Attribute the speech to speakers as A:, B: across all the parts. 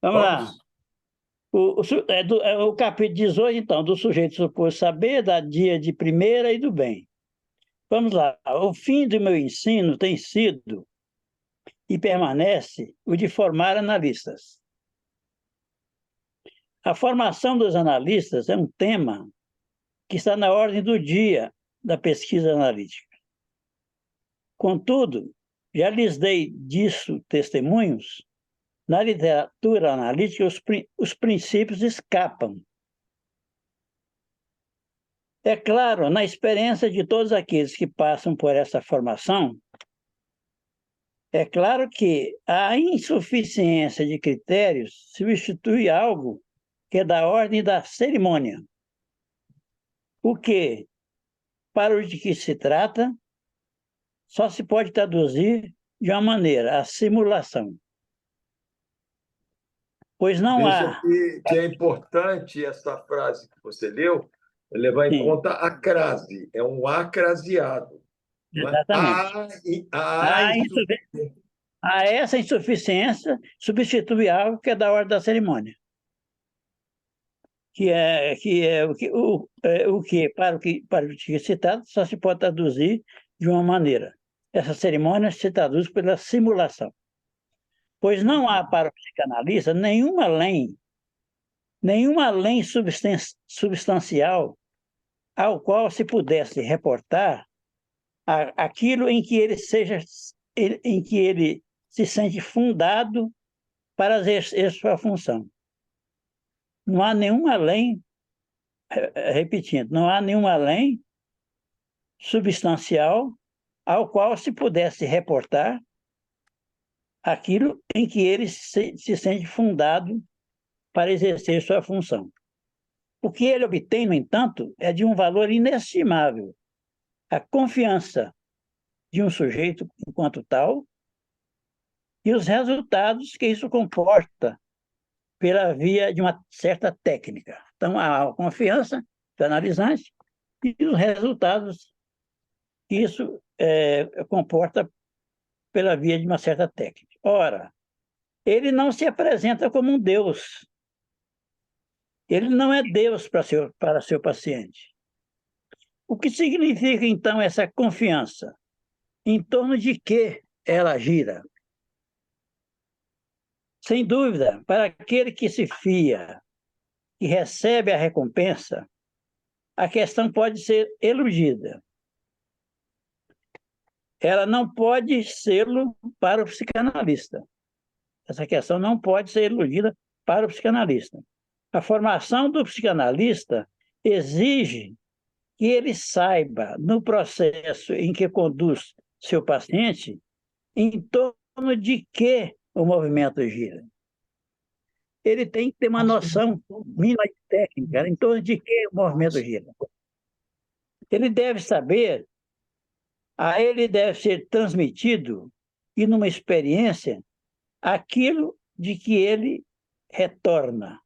A: Vamos lá.
B: Vamos?
A: É o capítulo 18, então, do sujeito suposto saber, da dia de primeira e do bem. Vamos lá. O fim do meu ensino tem sido e permanece o de formar analistas. A formação dos analistas é um tema que está na ordem do dia da pesquisa analítica. Contudo, já lhes dei disso testemunhos, na literatura analítica os princípios escapam. É claro, na experiência de todos aqueles que passam por essa formação, é claro que a insuficiência de critérios substitui algo que é da ordem da cerimônia. O que, para o de que se trata, só se pode traduzir de uma maneira, a simulação. Pois não
B: Veja
A: há.
B: que é importante essa frase que você leu, levar em
A: Sim,
B: conta a crase, é um acraseado. Não é?
A: exatamente.
B: A
A: Há, há essa insuficiência substitui algo que é da ordem da cerimônia, que é o que, para o que se trata, só se pode traduzir de uma maneira. Essa cerimônia se traduz pela simulação. Pois não há para o psicanalista nenhuma lei substancial ao qual se pudesse reportar aquilo em que ele se sente fundado para exercer sua função. Não há nenhuma lei, repetindo, não há nenhuma lei substancial ao qual se pudesse reportar aquilo em que ele se sente fundado para exercer sua função. O que ele obtém, no entanto, é de um valor inestimável. A confiança de um sujeito enquanto tal e os resultados que isso comporta pela via de uma certa técnica. Então, a confiança do analisante e os resultados que isso comporta pela via de uma certa técnica. Ora, ele não se apresenta como um Deus. Ele não é Deus para seu paciente. O que significa, então, essa confiança? Em torno de que ela gira? Sem dúvida, para aquele que se fia e recebe a recompensa, a questão pode ser eludida. Ela não pode sê-lo para o psicanalista. Essa questão não pode ser eludida para o psicanalista. A formação do psicanalista exige que ele saiba, no processo em que conduz seu paciente, em torno de que o movimento gira. Ele tem que ter uma noção mínima de técnica, em torno de que o movimento gira. Ele deve saber, a ele deve ser transmitido, e numa experiência, aquilo de que ele retorna.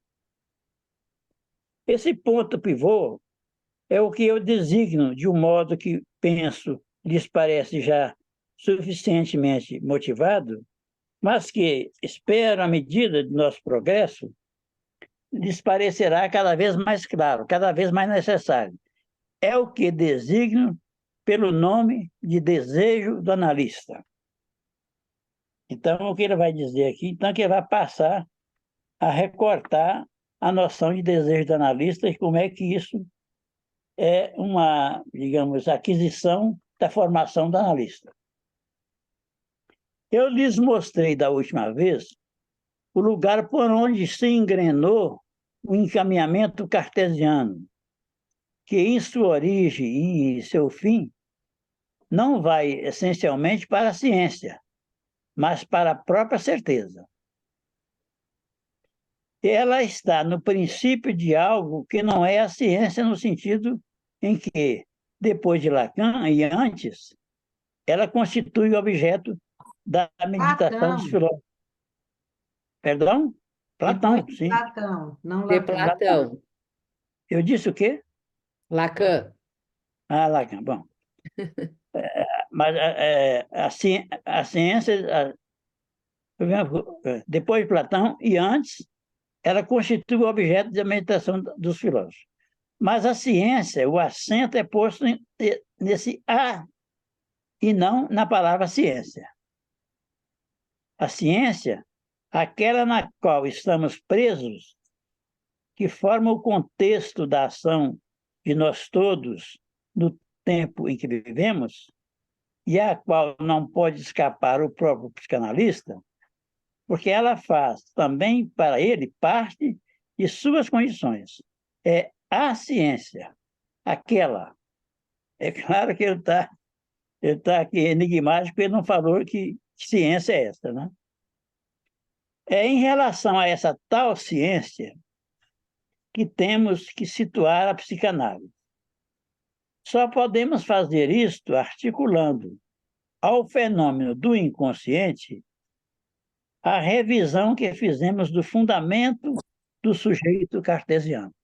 A: Esse ponto pivô é o que eu designo de um modo que penso lhes parece já suficientemente motivado, mas que espero, à medida do nosso progresso, lhes parecerá cada vez mais claro, cada vez mais necessário. É o que designo pelo nome de desejo do analista. Então, o que ele vai dizer aqui? Então, que ele vai passar a recortar a noção de desejo do analista e como é que isso é uma, digamos, aquisição da formação do analista. Eu lhes mostrei da última vez o lugar por onde se engrenou o encaminhamento cartesiano, que em sua origem e seu fim não vai essencialmente para a ciência, mas para a própria certeza. Ela está no princípio de algo que não é a ciência no sentido em que, depois de Lacan e antes, ela constitui o objeto da meditação dos
C: Platão,
A: filósofos. Perdão?
C: depois
A: Platão,
C: de
A: sim.
C: Platão, não
D: De
C: Lacan.
A: Platão.
D: Platão.
A: Eu disse o quê?
D: Lacan.
A: Ah, Lacan, bom. Mas a ciência, depois de Platão e antes, ela constitui o objeto da meditação dos filósofos. Mas a ciência, o acento é posto nesse a e não na palavra ciência. A ciência, aquela na qual estamos presos, que forma o contexto da ação de nós todos no tempo em que vivemos, e a qual não pode escapar o próprio psicanalista, porque ela faz também para ele parte de suas condições. É a ciência, aquela. É claro que ele tá aqui enigmático, ele não falou que ciência é essa, né? É em relação a essa tal ciência que temos que situar a psicanálise. Só podemos fazer isto articulando ao fenômeno do inconsciente a revisão que fizemos do fundamento do sujeito cartesiano.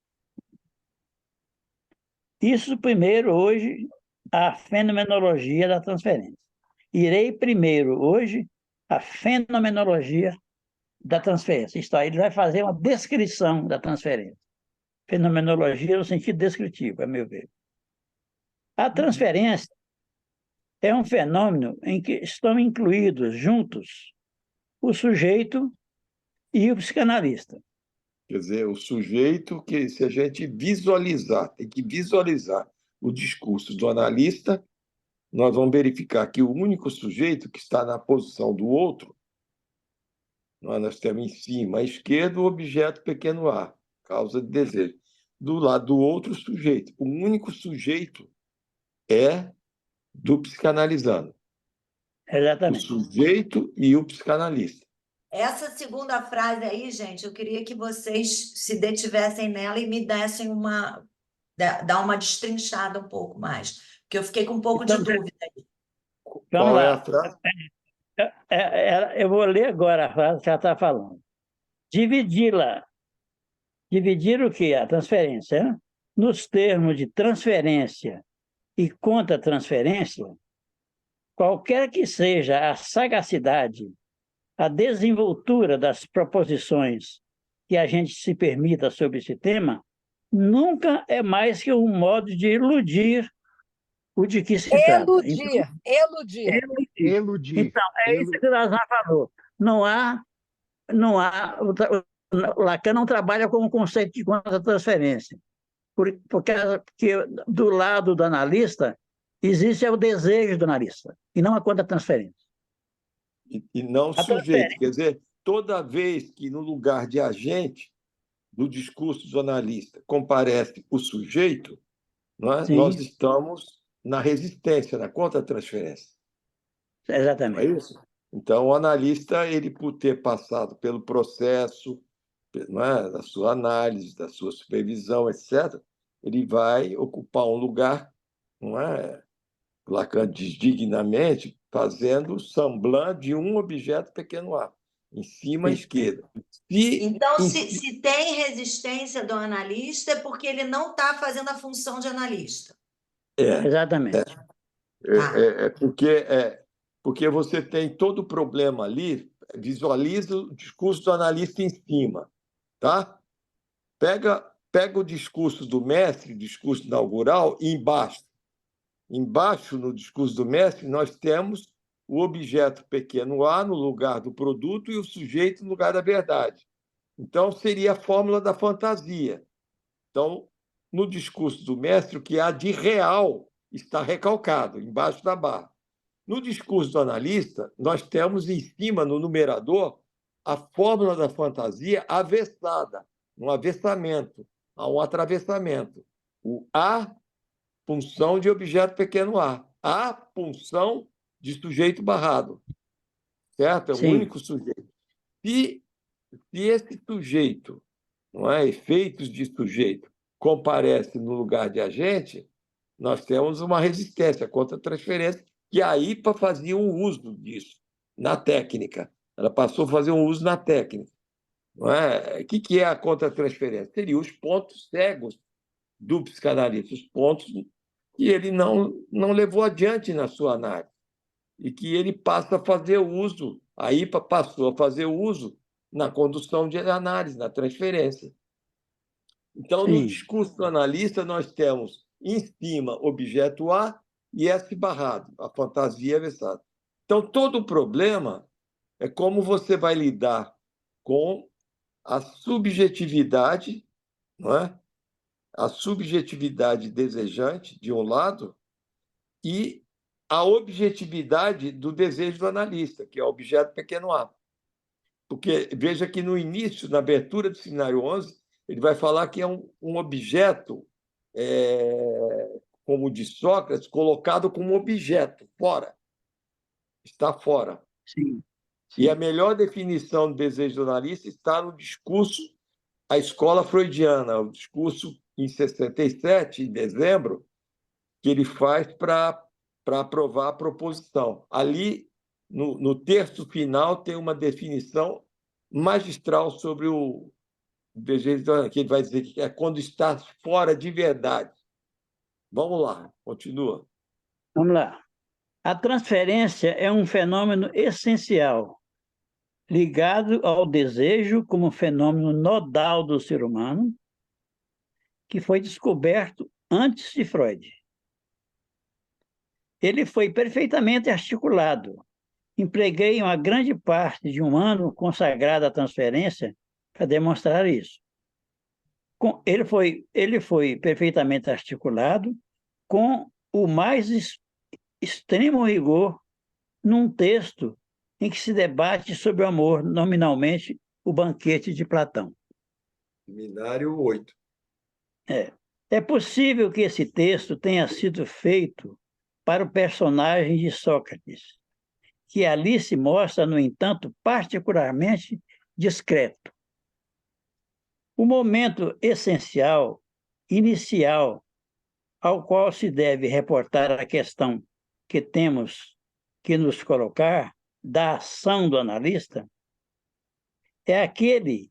A: Isso primeiro hoje a fenomenologia da transferência. Irei primeiro hoje a fenomenologia da transferência. Isto aí, ele vai fazer uma descrição da transferência. Fenomenologia no sentido descritivo, a meu ver. A transferência é um fenômeno em que estão incluídos juntos o sujeito e o psicanalista.
C: Quer dizer, o sujeito que, se a gente visualizar, tem que visualizar o discurso do analista, nós vamos verificar que o único sujeito que está na posição do outro, nós temos em cima, à esquerda, o objeto pequeno a, causa de desejo. Do lado do outro sujeito. O único sujeito é do psicanalizando.
A: Exatamente.
C: O sujeito e o psicanalista.
D: Essa segunda frase aí, gente, eu queria que vocês se detivessem nela e me dessem dar uma destrinchada um pouco mais, porque eu fiquei com um pouco de dúvida aí.
A: Vamos
C: Qual
A: lá.
C: é a frase?
A: Eu vou ler agora a frase que ela está falando. Dividi-la. Dividir o quê? A transferência. Né? Nos termos de transferência e contra-transferência, qualquer que seja a sagacidade, a desenvoltura das proposições que a gente se permita sobre esse tema, nunca é mais que um modo de iludir o de que se trata.
E: Eludir.
A: Então, é isso que o Lazar falou. Não há, Lacan não trabalha com o conceito de contra-transferência, porque do lado do analista existe o desejo do analista, e não a contra-transferência.
C: E não sujeito. Quer dizer, toda vez que no lugar de agente do discurso do analista comparece o sujeito, nós estamos na resistência, na contra-transferência.
A: Exatamente.
C: Não é isso? Então, o analista, ele por ter passado pelo processo, da sua análise, da sua supervisão, etc., ele vai ocupar um lugar, Lacan diz dignamente, fazendo o semblant de um objeto pequeno a, em cima à esquerda.
D: Então, se tem resistência do analista, é porque ele não está fazendo a função de analista.
A: Exatamente.
C: Porque você tem todo o problema ali, visualiza o discurso do analista em cima. Tá? Pega o discurso do mestre, o discurso inaugural, e embaixo. Embaixo, no discurso do mestre, nós temos o objeto pequeno a no lugar do produto e o sujeito no lugar da verdade. Então, seria a fórmula da fantasia. Então, no discurso do mestre, o que há de real está recalcado, embaixo da barra. No discurso do analista, nós temos em cima, no numerador, a fórmula da fantasia avessada, um avessamento, um atravessamento. O A, punção de objeto pequeno a punção de sujeito barrado. Certo? É o único sujeito. Se esse sujeito, efeitos de sujeito, comparece no lugar de agente, nós temos uma resistência contra a transferência, que a IPA fazia um uso disso na técnica. Ela passou a fazer um uso na técnica. O que é a contra-transferência? Seriam os pontos cegos do psicanalista, os pontos que ele não levou adiante na sua análise. e que ele passa a fazer uso, aí passou a fazer uso na condução de análise, na transferência. Então, no
A: Sim,
C: discurso do analista, nós temos em cima objeto A e S barrado, a fantasia versada. Então, todo o problema é como você vai lidar com a subjetividade, não é? A subjetividade desejante, de um lado, e a objetividade do desejo do analista, que é o objeto pequeno a. Porque veja que no início, na abertura do seminário 11, ele vai falar que é um objeto, como o de Sócrates, colocado como objeto, fora, está fora.
A: sim,
C: E a
A: sim.
C: melhor definição do desejo do analista está no discurso A Escola Freudiana, o discurso em 67, em dezembro, que ele faz para aprovar a proposição. Ali, no texto final, tem uma definição magistral sobre o desejo, que ele vai dizer que é quando está fora de verdade. Vamos lá, continua.
A: Vamos lá. A transferência é um fenômeno essencial, ligado ao desejo como fenômeno nodal do ser humano, que foi descoberto antes de Freud. Ele foi perfeitamente articulado. Empreguei uma grande parte de um ano consagrado à transferência para demonstrar isso. Ele foi perfeitamente articulado com o mais extremo rigor num texto em que se debate sobre o amor, nominalmente, o banquete de Platão.
B: Seminário 8.
A: É possível que esse texto tenha sido feito para o personagem de Sócrates, que ali se mostra, no entanto, particularmente discreto. O momento essencial, inicial, ao qual se deve reportar a questão que temos que nos colocar da ação do analista, é aquele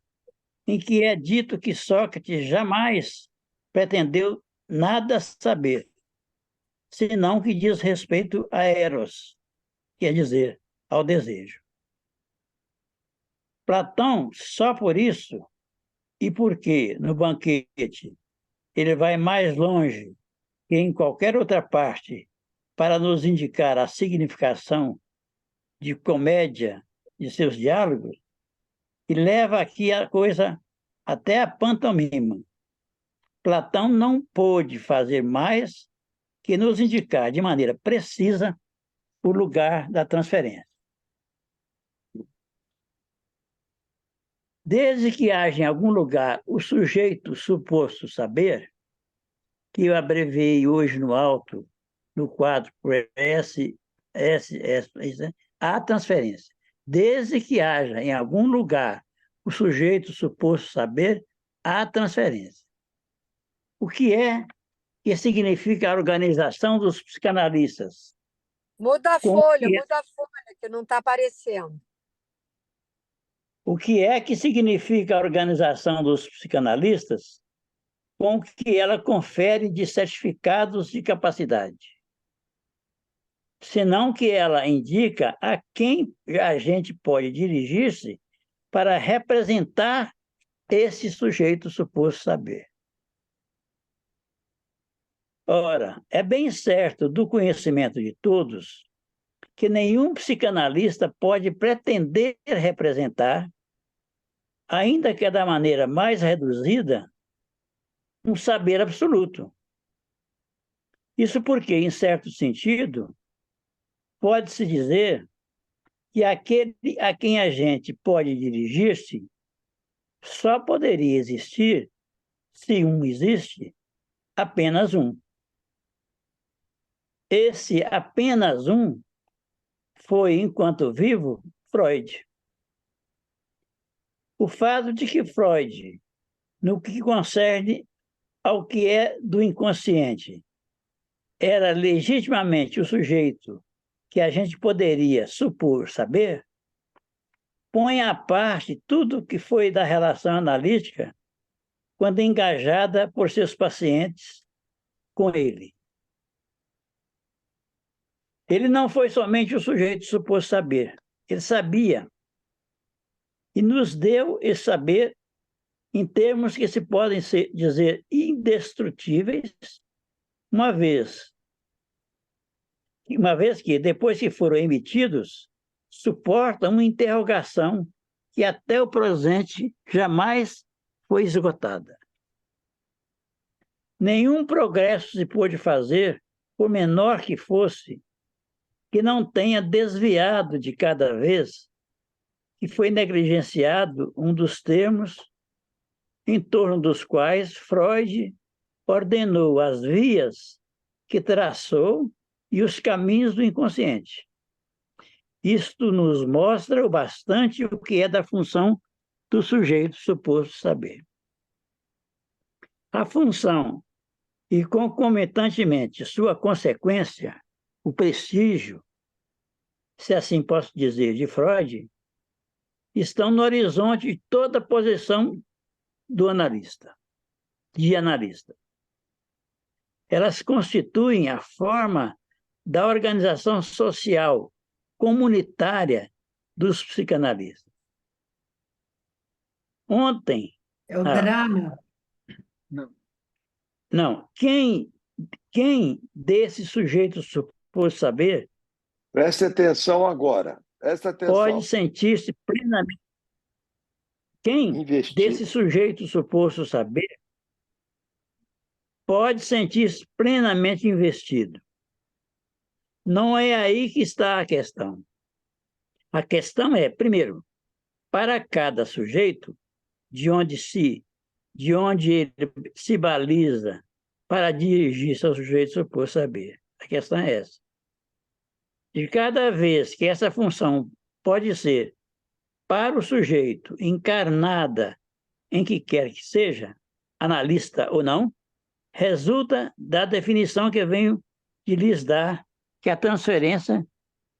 A: em que é dito que Sócrates jamais pretendeu nada saber, senão que diz respeito a Eros, quer dizer, ao desejo. Platão, só por isso, e porque no banquete ele vai mais longe que em qualquer outra parte para nos indicar a significação de comédia de seus diálogos, e leva aqui a coisa até a pantomima. Platão não pôde fazer mais que nos indicar de maneira precisa o lugar da transferência. Desde que haja em algum lugar o sujeito suposto saber, que eu abreviei hoje no alto, no quadro por S, a transferência. Desde que haja em algum lugar o sujeito suposto saber, a transferência. O que significa a organização dos psicanalistas?
E: Muda a folha, que não está aparecendo.
A: O que significa a organização dos psicanalistas com o que ela confere de certificados de capacidade? Senão que ela indica a quem a gente pode dirigir-se para representar esse sujeito suposto saber. Ora, é bem certo do conhecimento de todos que nenhum psicanalista pode pretender representar, ainda que da maneira mais reduzida, um saber absoluto. Isso porque, em certo sentido, pode-se dizer que aquele a quem a gente pode dirigir-se só poderia existir, se um existe, apenas um. Esse apenas um foi, enquanto vivo, Freud. O fato de que Freud, no que concerne ao que é do inconsciente, era legitimamente o sujeito que a gente poderia supor saber, põe à parte tudo que foi da relação analítica quando engajada por seus pacientes com ele. Ele não foi somente o sujeito suposto saber. Ele sabia e nos deu esse saber em termos que se podem dizer indestrutíveis, uma vez que, depois que foram emitidos, suportam uma interrogação que até o presente jamais foi esgotada. Nenhum progresso se pôde fazer, por menor que fosse, que não tenha desviado de cada vez que foi negligenciado um dos termos em torno dos quais Freud ordenou as vias que traçou e os caminhos do inconsciente. Isto nos mostra o bastante o que é da função do sujeito suposto saber. A função e, concomitantemente, sua consequência, o prestígio, se assim posso dizer, de Freud, estão no horizonte de toda a posição do analista, de analista. Elas constituem a forma da organização social comunitária dos psicanalistas. Ontem...
F: É o drama.
A: Não. Quem desse sujeito suposto saber...
C: Preste atenção agora. Presta atenção.
A: Pode sentir-se plenamente... Quem desse sujeito suposto saber pode sentir-se plenamente investido. Não é aí que está a questão. A questão é, primeiro, para cada sujeito, de onde ele se baliza para dirigir-se ao sujeito suposto saber. A questão é essa. De cada vez que essa função pode ser, para o sujeito, encarnada em que quer que seja, analista ou não, resulta da definição que venho de lhes dar, que a transferência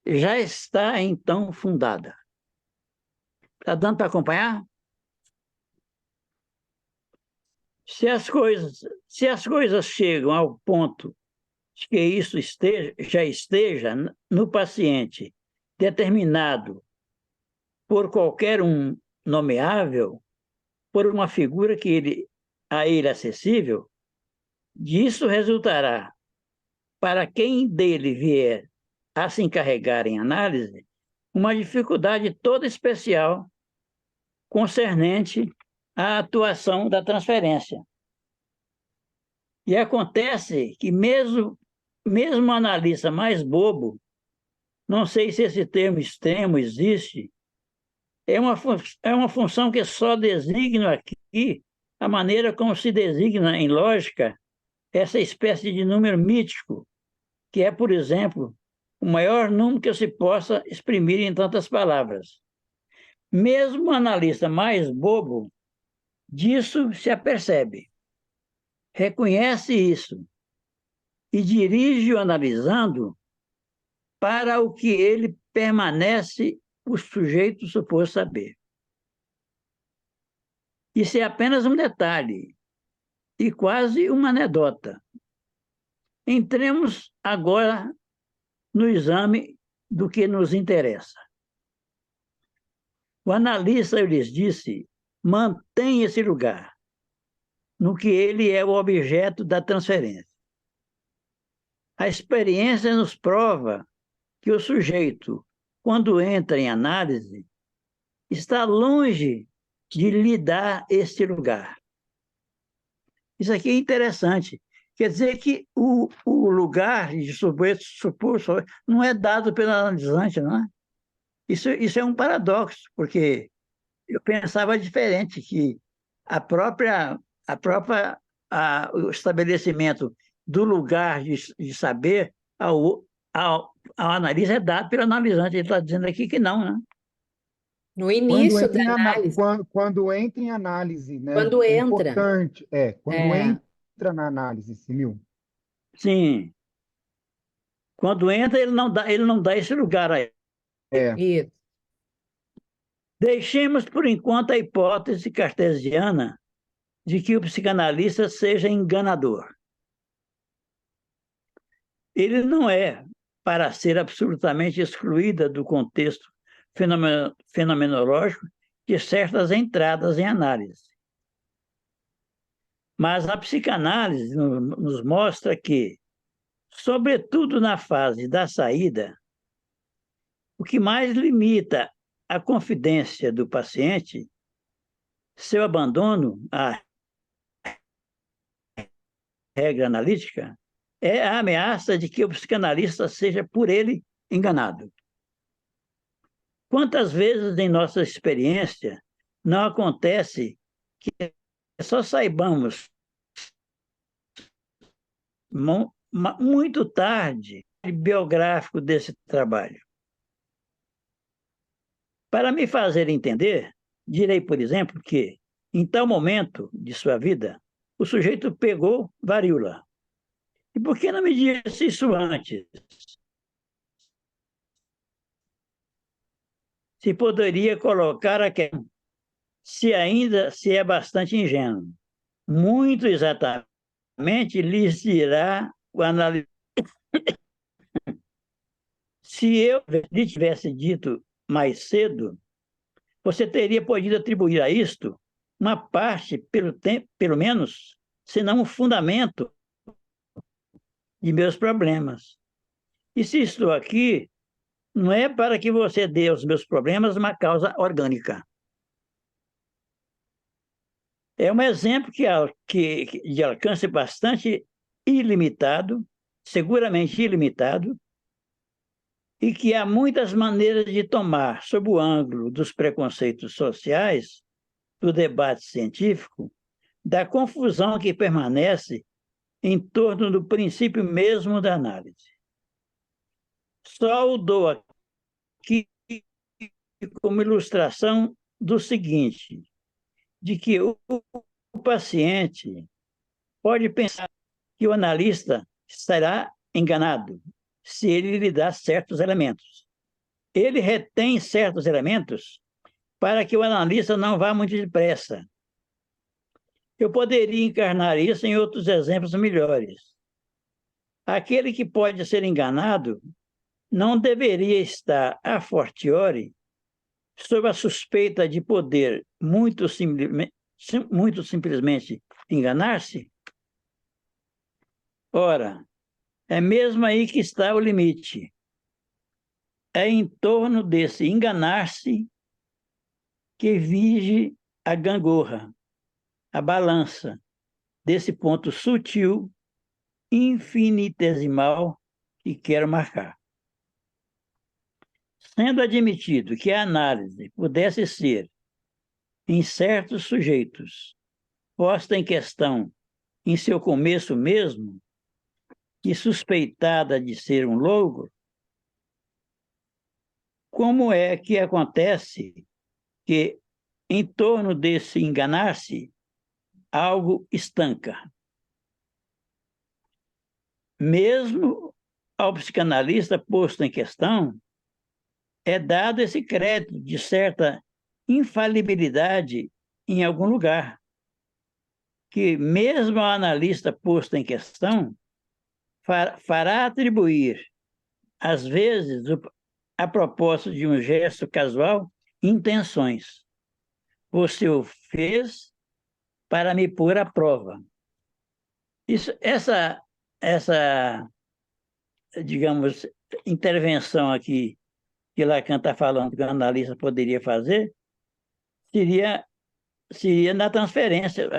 A: já está, então, fundada. Está dando para acompanhar? Se as coisas chegam ao ponto de que isso já esteja no paciente determinado por qualquer um nomeável, por uma figura a ele acessível, disso resultará, para quem dele vier a se encarregar em análise, uma dificuldade toda especial concernente à atuação da transferência. E acontece que mesmo o analista mais bobo, não sei se esse termo extremo existe, é uma função que só designa aqui a maneira como se designa em lógica essa espécie de número mítico, que é, por exemplo, o maior número que se possa exprimir em tantas palavras. Mesmo o analista mais bobo, disso se apercebe, reconhece isso e dirige o analisando para o que ele permanece o sujeito suposto saber. Isso é apenas um detalhe e quase uma anedota. Entremos agora no exame do que nos interessa. O analista, eu lhes disse, mantém esse lugar, no que ele é o objeto da transferência. A experiência nos prova que o sujeito, quando entra em análise, está longe de lhe dar este lugar. Isso aqui é interessante. Quer dizer que o lugar de suposto não é dado pelo analisante, não é? Isso é um paradoxo, porque eu pensava diferente, que o estabelecimento do lugar de saber ao analista é dado pelo analisante. Ele está dizendo aqui que não, né?
F: No início da
G: análise. Quando entra em análise, né?
F: Quando
G: é
F: entra.
G: Importante. Quando entra na análise, Simil.
A: Sim. Quando entra, ele não dá esse lugar a ele.
F: Isso.
A: Deixemos, por enquanto, a hipótese cartesiana de que o psicanalista seja enganador. Ele não é, para ser absolutamente excluída do contexto fenomenológico de certas entradas em análise. Mas a psicanálise nos mostra que, sobretudo na fase da saída, o que mais limita a confidência do paciente, seu abandono à regra analítica, é a ameaça de que o psicanalista seja por ele enganado. Quantas vezes em nossa experiência não acontece que só saibamos muito tarde o biográfico desse trabalho? Para me fazer entender, direi, por exemplo, que, em tal momento de sua vida, o sujeito pegou varíola. E por que não me disse isso antes? Se poderia colocar aquela, se é bastante ingênuo. Muito exatamente lhes dirá o analista. Se eu lhe tivesse dito mais cedo, você teria podido atribuir a isto uma parte, pelo menos, se não um fundamento de meus problemas. E se estou aqui, não é para que você dê aos meus problemas uma causa orgânica. É um exemplo de alcance bastante ilimitado, seguramente ilimitado, e que há muitas maneiras de tomar sob o ângulo dos preconceitos sociais, do debate científico, da confusão que permanece em torno do princípio mesmo da análise. Só o dou aqui como ilustração do seguinte, de que o paciente pode pensar que o analista estará enganado se ele lhe dá certos elementos. Ele retém certos elementos para que o analista não vá muito depressa. Eu poderia encarnar isso em outros exemplos melhores. Aquele que pode ser enganado não deveria estar a fortiori sob a suspeita de poder muito simplesmente enganar-se? Ora, é mesmo aí que está o limite. É em torno desse enganar-se que vige a gangorra, a balança, desse ponto sutil, infinitesimal que quero marcar. Sendo admitido que a análise pudesse ser, em certos sujeitos, posta em questão em seu começo mesmo, e suspeitada de ser um logro, como é que acontece que, em torno desse enganar-se, algo estanca? Mesmo ao psicanalista posto em questão, é dado esse crédito de certa infalibilidade em algum lugar, que mesmo ao analista posto em questão fará atribuir, às vezes, a propósito de um gesto casual, intenções. Você o fez para me pôr à prova. Essa, digamos, intervenção aqui que Lacan está falando que o analista poderia fazer, seria na transferência,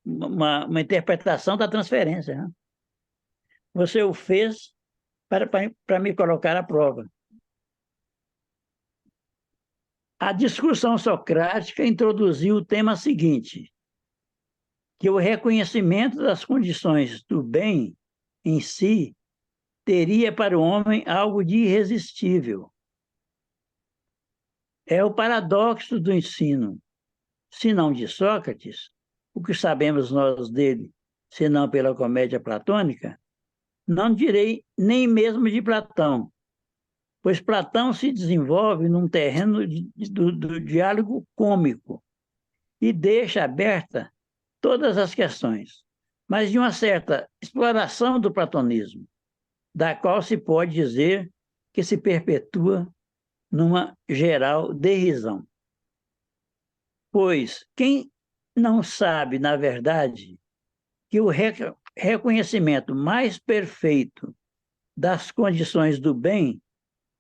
A: uma interpretação da transferência. Né? Você o fez para me colocar à prova. A discussão socrática introduziu o tema seguinte, que o reconhecimento das condições do bem em si teria para o homem algo de irresistível. É o paradoxo do ensino, se não de Sócrates, o que sabemos nós dele, senão pela comédia platônica, não direi nem mesmo de Platão, pois Platão se desenvolve num terreno do diálogo cômico e deixa aberta todas as questões, mas de uma certa exploração do platonismo. da qual se pode dizer que se perpetua numa geral derrisão. Pois quem não sabe, na verdade, que o reconhecimento mais perfeito das condições do bem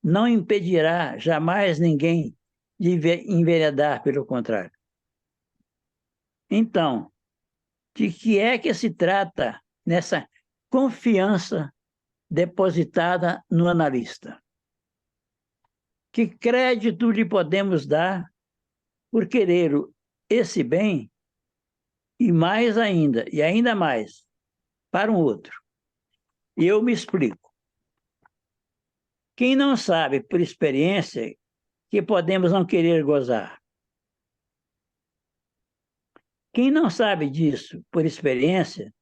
A: não impedirá jamais ninguém de enveredar pelo contrário. Então, de que é que se trata nessa confiança depositada no analista? Que crédito lhe podemos dar por querer esse bem e mais ainda, e ainda mais, para um outro? E eu me explico. Quem não sabe, por experiência, que podemos não querer gozar? Quem não sabe disso, por experiência,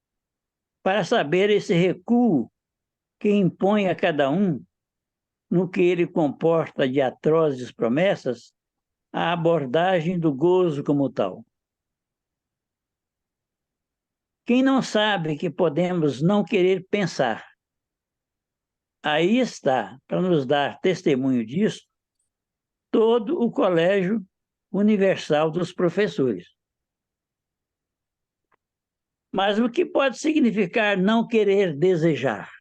A: para saber esse recuo que impõe a cada um, no que ele comporta de atrozes promessas, a abordagem do gozo como tal? Quem não sabe que podemos não querer pensar? Aí está, para nos dar testemunho disso, todo o Colégio Universal dos Professores. Mas o que pode significar não querer desejar?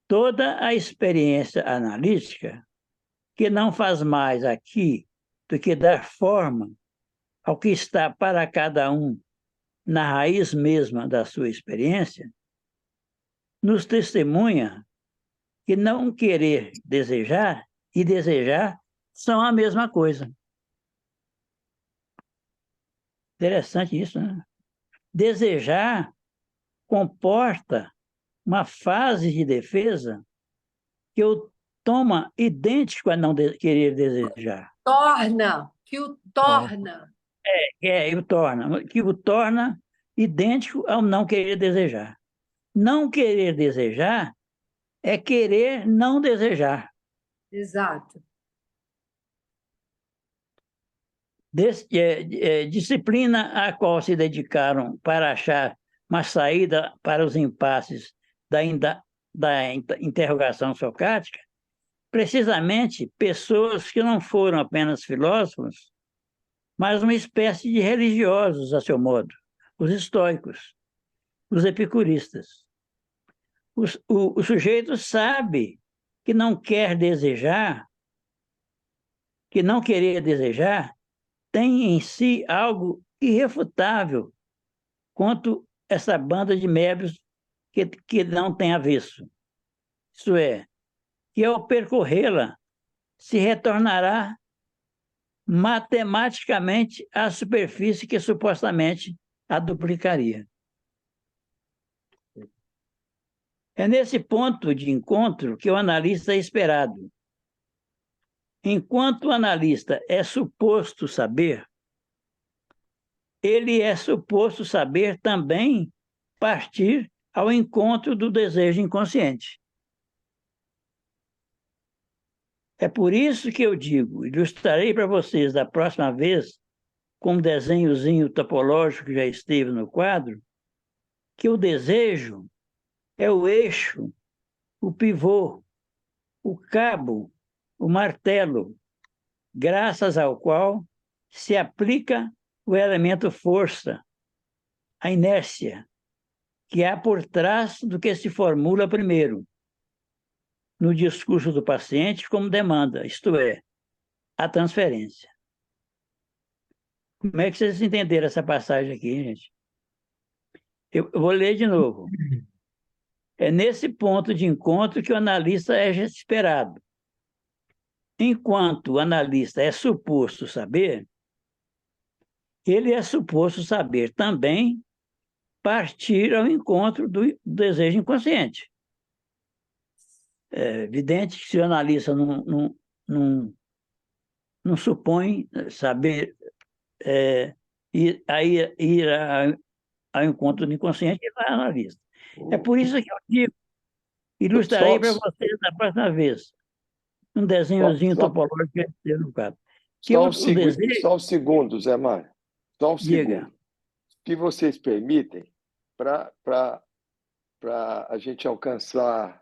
A: Toda a experiência analítica, que não faz mais aqui do que dar forma ao que está para cada um na raiz mesma da sua experiência, nos testemunha que não querer desejar e desejar são a mesma coisa. Interessante isso, né? Desejar comporta uma fase de defesa que o toma idêntico a não querer desejar.
F: Que o torna.
A: Que o torna idêntico ao não querer desejar. Não querer desejar é querer não desejar.
F: Exato.
A: Disciplina a qual se dedicaram para achar uma saída para os impasses da interrogação socrática, precisamente pessoas que não foram apenas filósofos, mas uma espécie de religiosos, a seu modo, os estoicos, os epicuristas. O sujeito sabe que não quer desejar, que não querer desejar, tem em si algo irrefutável quanto essa banda de Mébius que não tem avesso. Isso é, que ao percorrê-la, se retornará matematicamente à superfície que supostamente a duplicaria. É nesse ponto de encontro que o analista é esperado. Enquanto o analista é suposto saber, ele é suposto saber também partir ao encontro do desejo inconsciente. É por isso que eu digo, ilustrarei para vocês da próxima vez, com um desenhozinho topológico que já esteve no quadro, que o desejo é o eixo, o pivô, o cabo, o martelo, graças ao qual se aplica o elemento força, a inércia, que há por trás do que se formula primeiro, no discurso do paciente como demanda, isto é, a transferência. Como é que vocês entenderam essa passagem aqui, gente? Eu vou ler de novo. É nesse ponto de encontro que o analista é esperado. Enquanto o analista é suposto saber, ele é suposto saber também partir ao encontro do desejo inconsciente. É evidente que se o analista não supõe saber ir ao encontro do inconsciente, ele não é analista. É por isso que eu digo, ilustrarei para vocês na próxima vez, um desenhozinho topológico que eu no quadro.
C: Só um segundo, Zé Mário. Só um
A: Diga.
C: segundo. Se vocês permitem, para para a gente alcançar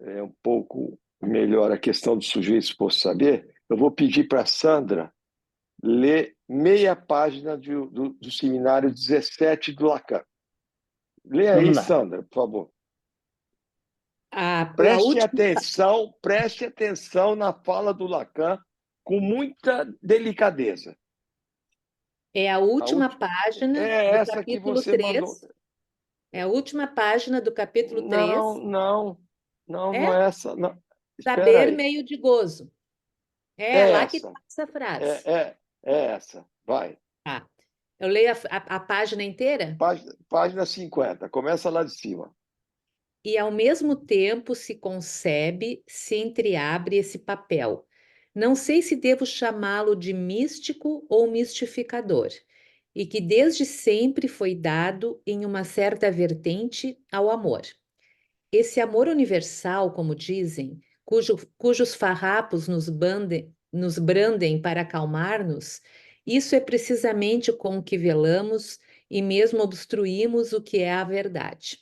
C: um pouco melhor a questão do sujeito suposto saber, eu vou pedir para a Sandra ler meia página do seminário 17 do Lacan. Lê aí,
A: Vamos lá.
C: Sandra, por favor.
H: A
C: Preste atenção na fala do Lacan com muita delicadeza.
H: É a última página
C: É
H: do
C: essa que
H: capítulo
C: você
H: 3.
C: mandou.
H: É a última página do capítulo 3.
C: Não é essa. Não. Espera
H: Saber
C: aí.
H: meio de gozo. É
C: É
H: lá que
C: essa.
H: está essa frase.
C: É essa. Vai.
H: Tá. Eu leio a página inteira?
C: Página 50. Começa lá de cima.
H: E ao mesmo tempo se concebe, se entreabre esse papel. Não sei se devo chamá-lo de místico ou mistificador, e que desde sempre foi dado em uma certa vertente ao amor. Esse amor universal, como dizem, cujos farrapos nos brandem para acalmar-nos, isso é precisamente com o que velamos e mesmo obstruímos o que é a verdade.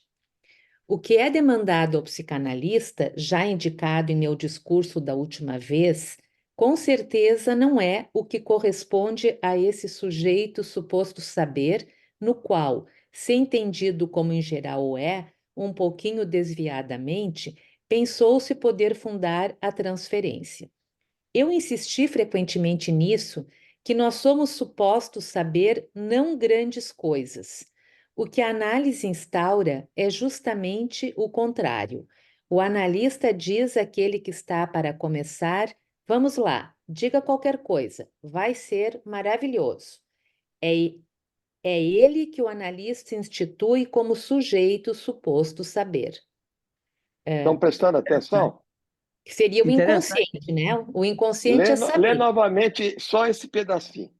H: O que é demandado ao psicanalista, já indicado em meu discurso da última vez, com certeza não é o que corresponde a esse sujeito suposto saber, no qual, se entendido como em geral o é, um pouquinho desviadamente, pensou-se poder fundar a transferência. Eu insisti frequentemente nisso, que nós somos supostos saber não grandes coisas. O que a análise instaura é justamente o contrário. O analista diz àquele que está para começar: vamos lá, diga qualquer coisa, vai ser maravilhoso. É ele que o analista institui como sujeito suposto saber.
C: Estão prestando atenção?
H: Que seria o
A: Interessante.
H: inconsciente, né? O inconsciente é
C: Lê
H: saber.
C: novamente só esse pedacinho.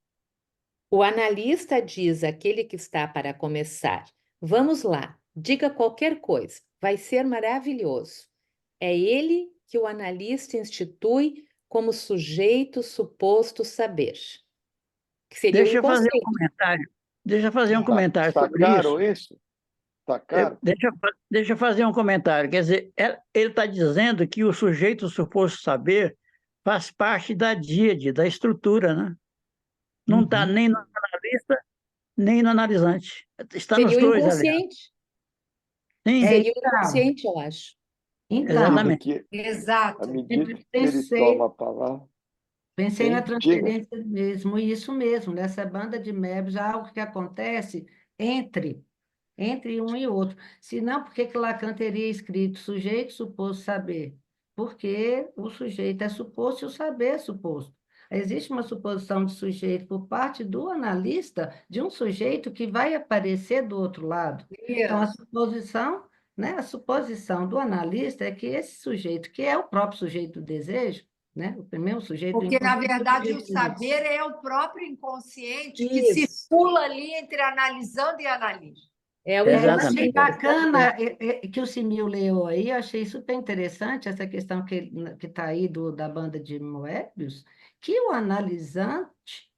H: O analista diz àquele que está para começar: vamos lá, diga qualquer coisa, vai ser maravilhoso. É ele que o analista institui como sujeito suposto saber. Que seria
A: Deixa
H: o
A: eu fazer um
H: inconsciente.
A: comentário. Deixa eu fazer um comentário
C: Tá
A: sobre
C: caro
A: isso.
C: isso? Tá caro?
A: Deixa eu fazer um comentário. Quer dizer, ele está dizendo que o sujeito suposto saber faz parte da díade, da estrutura, né? Não está nem no analista, nem no analisante. Está nos
H: Seria o
A: dois, aliás.
H: inconsciente.
A: Sim,
H: Seria o inconsciente, eu acho.
F: Então,
A: exatamente.
C: À
F: exato.
C: medida que ele
F: Pensei,
C: toma a palavra.
F: pensei na
C: Sim, diga.
F: transferência mesmo, e isso mesmo, nessa banda de Möbius, algo que acontece entre um e outro. Se não, por que que Lacan teria escrito sujeito suposto saber? Porque o sujeito é suposto e o saber é suposto. Existe uma suposição de sujeito por parte do analista de um sujeito que vai aparecer do outro lado. Então,
E: Isso.
F: a suposição do analista é que esse sujeito, que é o próprio sujeito do desejo, né? O primeiro sujeito do
E: Porque, na
F: inconsciente,
E: verdade, o
F: sujeito do desejo.
E: saber é o próprio inconsciente que
H: Isso.
E: circula ali entre analisando e analista.
H: É o
F: Eu
A: Exatamente.
F: achei
H: inconsciente.
F: bacana que o Simil leu aí, eu achei super interessante essa questão que está aí da banda de Moebius, que o analisante,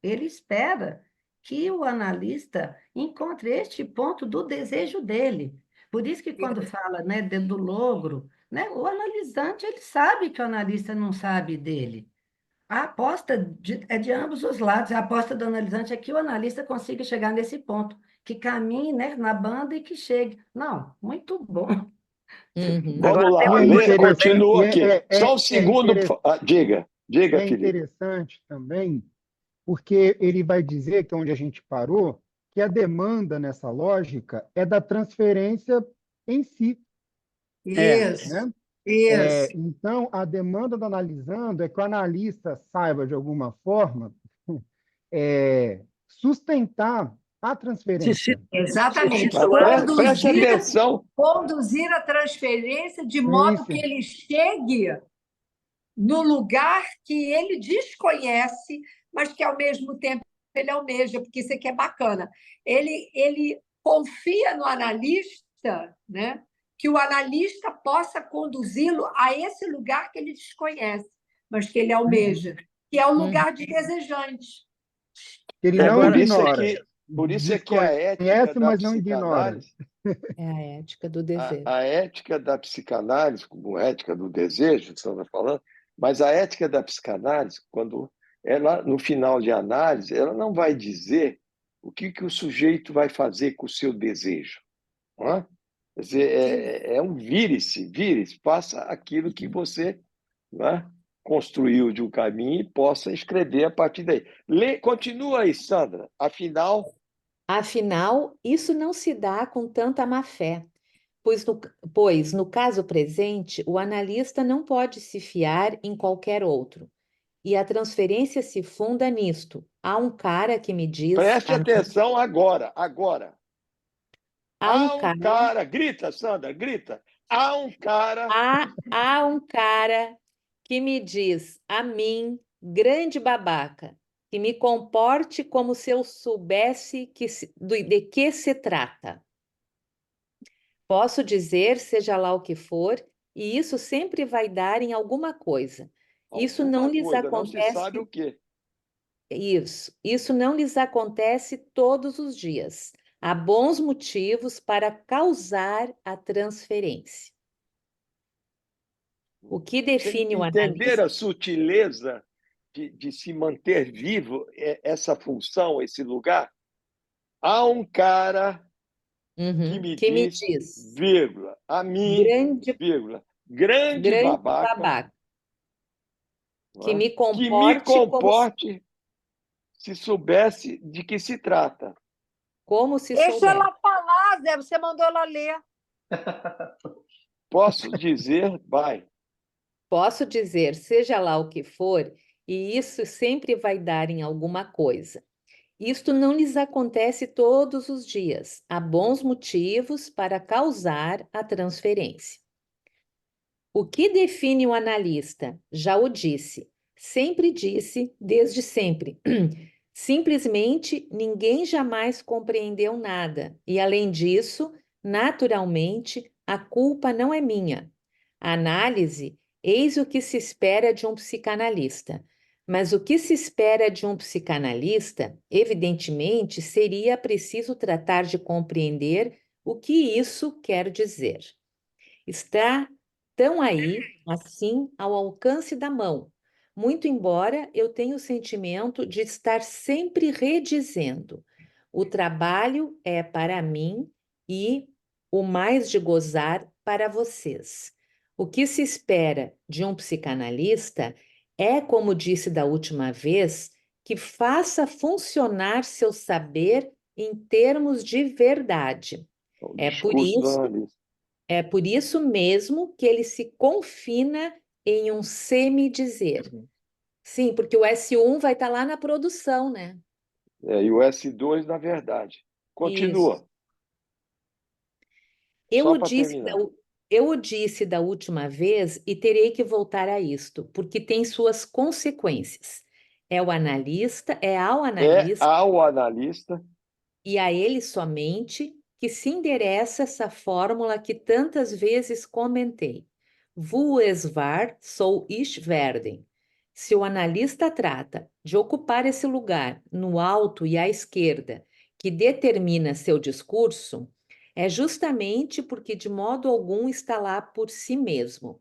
F: ele espera que o analista encontre este ponto do desejo dele. Por isso que quando fala, né, do logro, né, o analisante, ele sabe que o analista não sabe dele. A aposta é de ambos os lados. A aposta do analisante é que o analista consiga chegar nesse ponto, que caminhe, né, na banda e que chegue. Não, muito bom.
H: Uhum.
C: Vamos lá,
G: E é interessante,
C: continua aqui. Só um segundo. Diga,
G: é
C: querido.
G: interessante também, porque ele vai dizer, que é onde a gente parou, que a demanda nessa lógica é da transferência em si,
E: Isso,
G: né?
E: isso.
G: Então, a demanda do analisando é que o analista saiba, de alguma forma, sustentar a transferência.
E: Exatamente.
C: Preste atenção.
E: Conduzir a transferência de
G: Sim,
E: modo
G: sim.
E: que ele chegue no lugar que ele desconhece, mas que, ao mesmo tempo, ele almeja, porque isso aqui é bacana. Ele confia no analista, né? Que o analista possa conduzi-lo a esse lugar que ele desconhece, mas que ele almeja, que é o lugar de desejante.
G: Ele não
C: Por isso
G: ignora.
C: Por isso é que a ética
G: Desconhece,
C: da
G: mas não ignora.
C: psicanálise,
H: É a ética do desejo.
C: a ética da psicanálise, como ética do desejo, que você está falando, mas a ética da psicanálise, quando ela, no final de análise, ela não vai dizer o que o sujeito vai fazer com o seu desejo. Não é? Quer dizer, é um vire-se, faça aquilo que você, não é, construiu de um caminho e possa escrever a partir daí. Continua aí, Sandra. Afinal,
H: Afinal, isso não se dá com tanta má-fé, pois no caso presente, o analista não pode se fiar em qualquer outro. E a transferência se funda nisto. Há um cara que me diz.
C: preste atenção agora.
H: Há um
C: Há um
H: cara.
C: cara, grita, Sandra, grita. Há um cara.
H: Há um cara que me diz a mim, grande babaca, que me comporte como se eu soubesse de que se trata. Posso dizer, seja lá o que for, e isso sempre vai dar em alguma coisa. Isso não lhes
C: Não se sabe o quê.
H: Isso não lhes acontece todos os dias. Há bons motivos para causar a transferência. O que define o
C: Entender
H: analista?
C: a sutileza de se manter vivo, essa função, esse lugar? Há um cara que me diz, vírgula, a mim, vírgula, grande babaca,
H: que me
C: que me
H: comporte
C: comporte se soubesse de que se trata.
H: como se
E: Deixa
H: souber.
E: ela falar, Zé, você mandou ela ler.
C: Posso dizer, vai.
H: Posso dizer, seja lá o que for, e isso sempre vai dar em alguma coisa. Isto não lhes acontece todos os dias. Há bons motivos para causar a transferência. O que define o analista? Já o disse, sempre disse, desde sempre. Simplesmente ninguém jamais compreendeu nada, e além disso, naturalmente, a culpa não é minha. A análise, eis o que se espera de um psicanalista. Mas o que se espera de um psicanalista, evidentemente, seria preciso tratar de compreender o que isso quer dizer. Estão aí, assim, ao alcance da mão, muito embora eu tenha o sentimento de estar sempre redizendo: o trabalho é para mim e o mais de gozar para vocês. O que se espera de um psicanalista é, como disse da última vez, que faça funcionar seu saber em termos de verdade.
C: O
H: É por
C: discurso do
H: isso
C: analista.
H: É por isso mesmo que ele se confina em um semi-dizer. Sim, porque o S1 vai estar lá na produção, né?
C: E o S2, na verdade. Continua.
H: Isso. Eu
C: Só
H: o
C: para
H: disse
C: terminar.
H: eu o disse da última vez e terei que voltar a isto, porque tem suas consequências. É ao analista
C: Ao analista
H: e a ele somente que se endereça essa fórmula que tantas vezes comentei. Wo es wahr, soll ich werden. Se o analista trata de ocupar esse lugar no alto e à esquerda, que determina seu discurso, é justamente porque de modo algum está lá por si mesmo.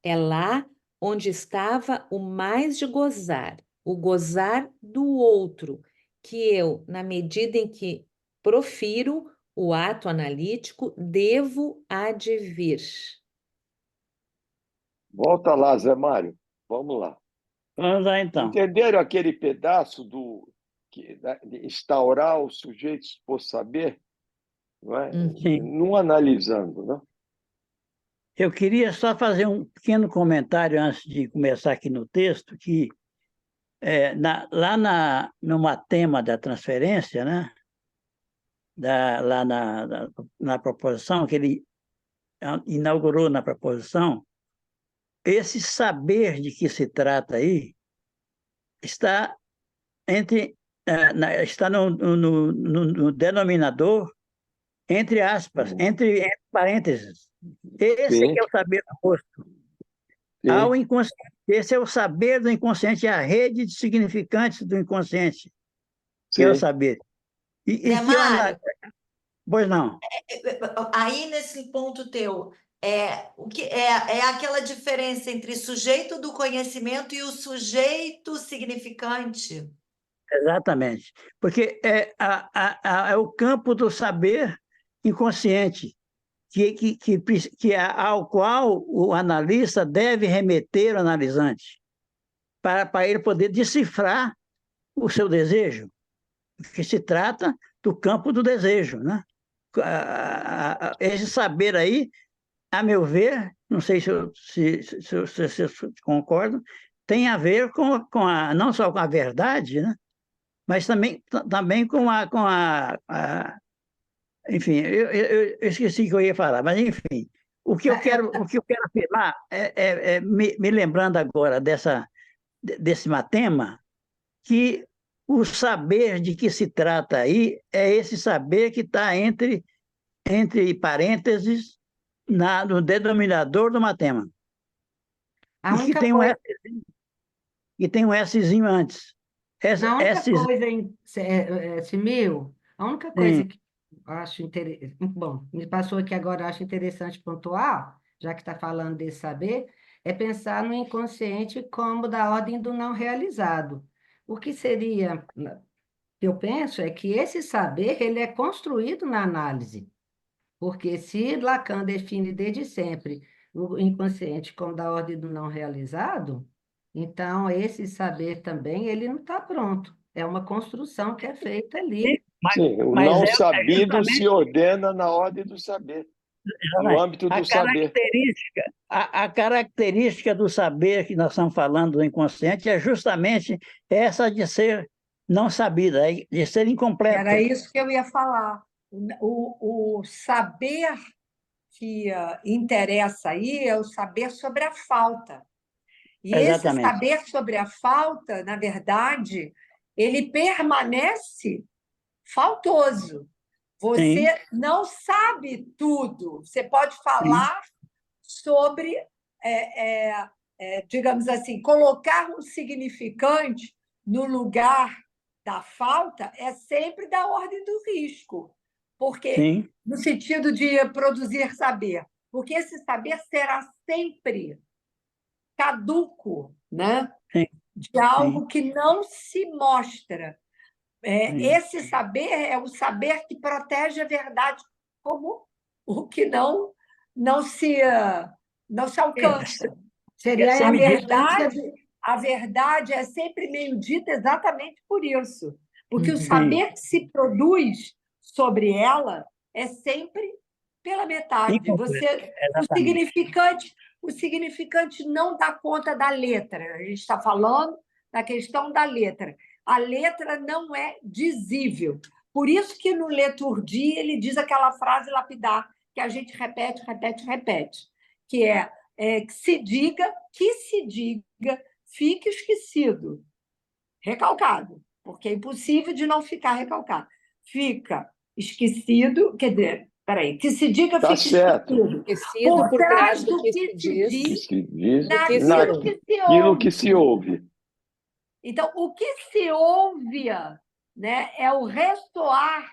H: É lá onde estava o mais de gozar, o gozar do outro, que eu, na medida em que profiro o ato analítico, devo advir.
C: Volta lá, Zé Mário. Vamos lá.
A: Vamos lá, então.
C: Entenderam aquele pedaço de instaurar o sujeito por saber? Não é?
A: Sim.
C: Não analisando, não?
A: Eu queria só fazer um pequeno comentário antes de começar aqui no texto, que numa tema da transferência, né? Lá na proposição, que ele inaugurou na proposição, esse saber de que se trata aí está está no denominador, entre aspas, entre parênteses. Esse
C: Sim.
A: é o saber do rosto. Ao inconsciente. Esse é o saber do inconsciente, é a rede de significantes do inconsciente, que é o saber. E que
D: Mário,
A: pois não.
D: aí nesse ponto teu, o que é aquela diferença entre sujeito do conhecimento e o sujeito significante.
A: Exatamente. Porque é o campo do saber inconsciente, ao qual o analista deve remeter o analisante, para ele poder decifrar o seu desejo, que se trata do campo do desejo, né? Esse saber aí, a meu ver, não sei se vocês concordam, tem a ver não só com a verdade, né? Mas também enfim, eu esqueci o que eu ia falar, mas enfim, o que eu quero afirmar me lembrando agora desse tema, que o saber de que se trata aí é esse saber que está entre parênteses no denominador do matema,
F: A
A: e que
F: única
A: tem um
F: coisa,
A: Szinho antes.
F: a única
A: Szinho,
F: coisa Simil, a única coisa
A: sim,
F: que eu acho interessante, bom, me passou aqui agora, eu acho interessante pontuar, já que está falando desse saber, é pensar no inconsciente como da ordem do não realizado. O que seria, que eu penso, é que esse saber, ele é construído na análise. Porque se Lacan define desde sempre o inconsciente como da ordem do não realizado, então esse saber também ele não está pronto. É uma construção que é feita ali.
C: Sim, o
A: mas
C: não
A: é
C: sabido
A: justamente
C: se ordena na ordem do saber, no âmbito
A: a
C: do saber.
A: característica do saber que nós estamos falando do inconsciente é justamente essa de ser não sabida, de ser incompleto.
E: Era isso que eu ia falar. O saber que interessa aí é o saber sobre a falta. E esse
A: Exatamente.
E: saber sobre a falta, na verdade, ele permanece faltoso. Você
A: Sim,
E: não sabe tudo. Você pode
A: sim,
E: falar sobre, digamos assim, colocar um significante no lugar da falta é sempre da ordem do risco, porque
A: sim,
E: no sentido de produzir saber, porque esse saber será sempre caduco, né?
A: sim,
E: De algo
A: sim,
E: que não se mostra.
A: sim.
E: Esse saber é o saber que protege a verdade como o que não se alcança.
F: Seria
A: Você
F: a
A: me disse,
F: emergência do...
E: A verdade é sempre meio dita exatamente por isso, porque o
F: Uhum.
A: sim,
E: saber que se produz sobre ela é sempre pela metade.
A: incompleto, exatamente.
E: O significante não dá conta da letra. A gente está falando da questão da letra. A letra não é dizível. Por isso que no Leturgia ele diz aquela frase lapidar que a gente repete, repete, repete, que que se diga, fique esquecido, recalcado, porque é impossível de não ficar recalcado. Fica esquecido, quer dizer, peraí, que se diga,
C: Tá
E: fique
C: certo.
E: esquecido.
H: Esquecido
E: Por
H: por
E: trás
H: trás do
E: do
H: que
E: que
H: se
E: se
H: diz,
C: Que
E: diz,
C: se diz
H: do que se
E: naquilo
H: ouve.
E: que se
C: naquilo
E: ouve.
C: que se ouve.
E: Então, o que se ouve, né, é o ressoar,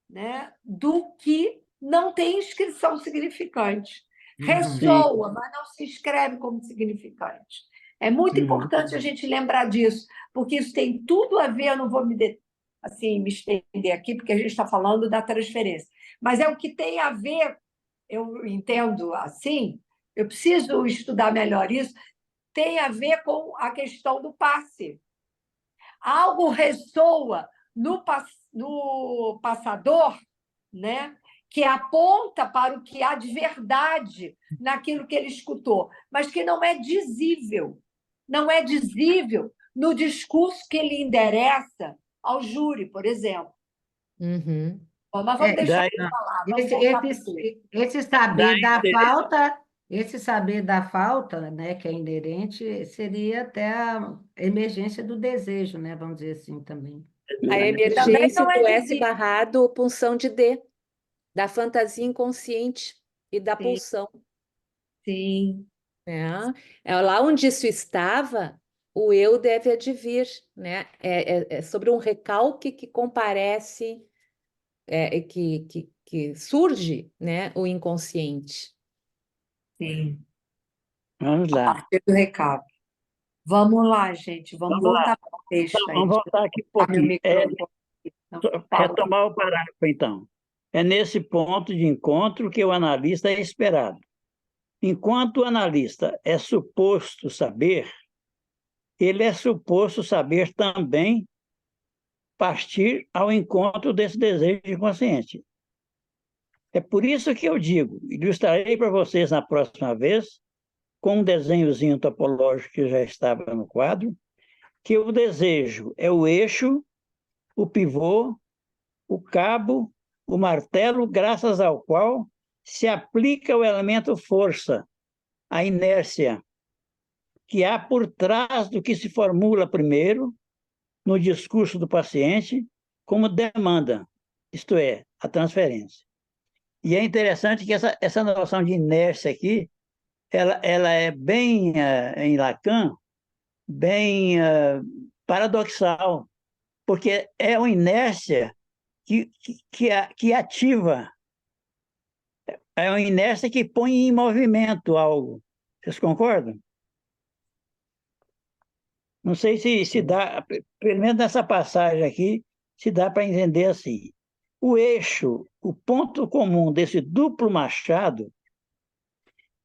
E: né, do que não tem inscrição significante.
F: Uhum.
A: Sim,
E: Ressoa, mas não se escreve como significante. É muito
A: uhum,
E: importante a gente lembrar disso, porque isso tem tudo a ver, eu não vou assim, me estender aqui, porque a gente está falando da transferência, mas é o que tem a ver, eu entendo assim, eu preciso estudar melhor isso, tem a ver com a questão do passe. Algo ressoa no passador, né? Que aponta para o que há de verdade naquilo que ele escutou, mas que não é dizível. Não é dizível no discurso que ele endereça ao júri, por exemplo.
H: Uhum.
E: Bom, mas vamos
F: É,
E: deixar
A: daí,
E: ele falar, vamos
F: esse,
E: voltar para o
F: esse,
E: texto.
F: esse saber
A: daí
F: da falta, esse saber da falta, né, que é inerente, seria até a emergência do desejo, né, vamos dizer assim também.
H: A
E: Também
H: emergência
E: não é
H: do S
E: dizível.
H: barrado, punção de D, da fantasia inconsciente e da pulsão.
E: Sim.
H: Né? É lá onde isso estava, o eu deve advir, né? É sobre um recalque que comparece, que surge, né, o inconsciente.
E: Sim,
A: Vamos
E: a
A: lá.
E: partir do recado. Vamos lá, gente. Vamos
A: Vamos lá.
E: voltar para o texto aí.
A: Vamos voltar aqui um
E: Deixa eu botar meu
A: pouquinho.
E: microfone aqui. Não, fala.
A: Retomar o parágrafo, então. É nesse ponto de encontro que o analista é esperado. Enquanto o analista é suposto saber, ele é suposto saber também partir ao encontro desse desejo inconsciente. É por isso que eu digo, ilustrarei para vocês na próxima vez, com um desenhozinho topológico que já estava no quadro, que o desejo é o eixo, o pivô, o cabo, o martelo, graças ao qual se aplica o elemento força, a inércia, que há por trás do que se formula primeiro, no discurso do paciente, como demanda, isto é, a transferência. E é interessante que essa noção de inércia aqui, ela é bem, em Lacan, bem paradoxal, porque é uma inércia que ativa, é uma inércia que põe em movimento algo. Vocês concordam? Não sei se dá, pelo menos nessa passagem aqui, se dá para entender assim. O eixo, o ponto comum desse duplo machado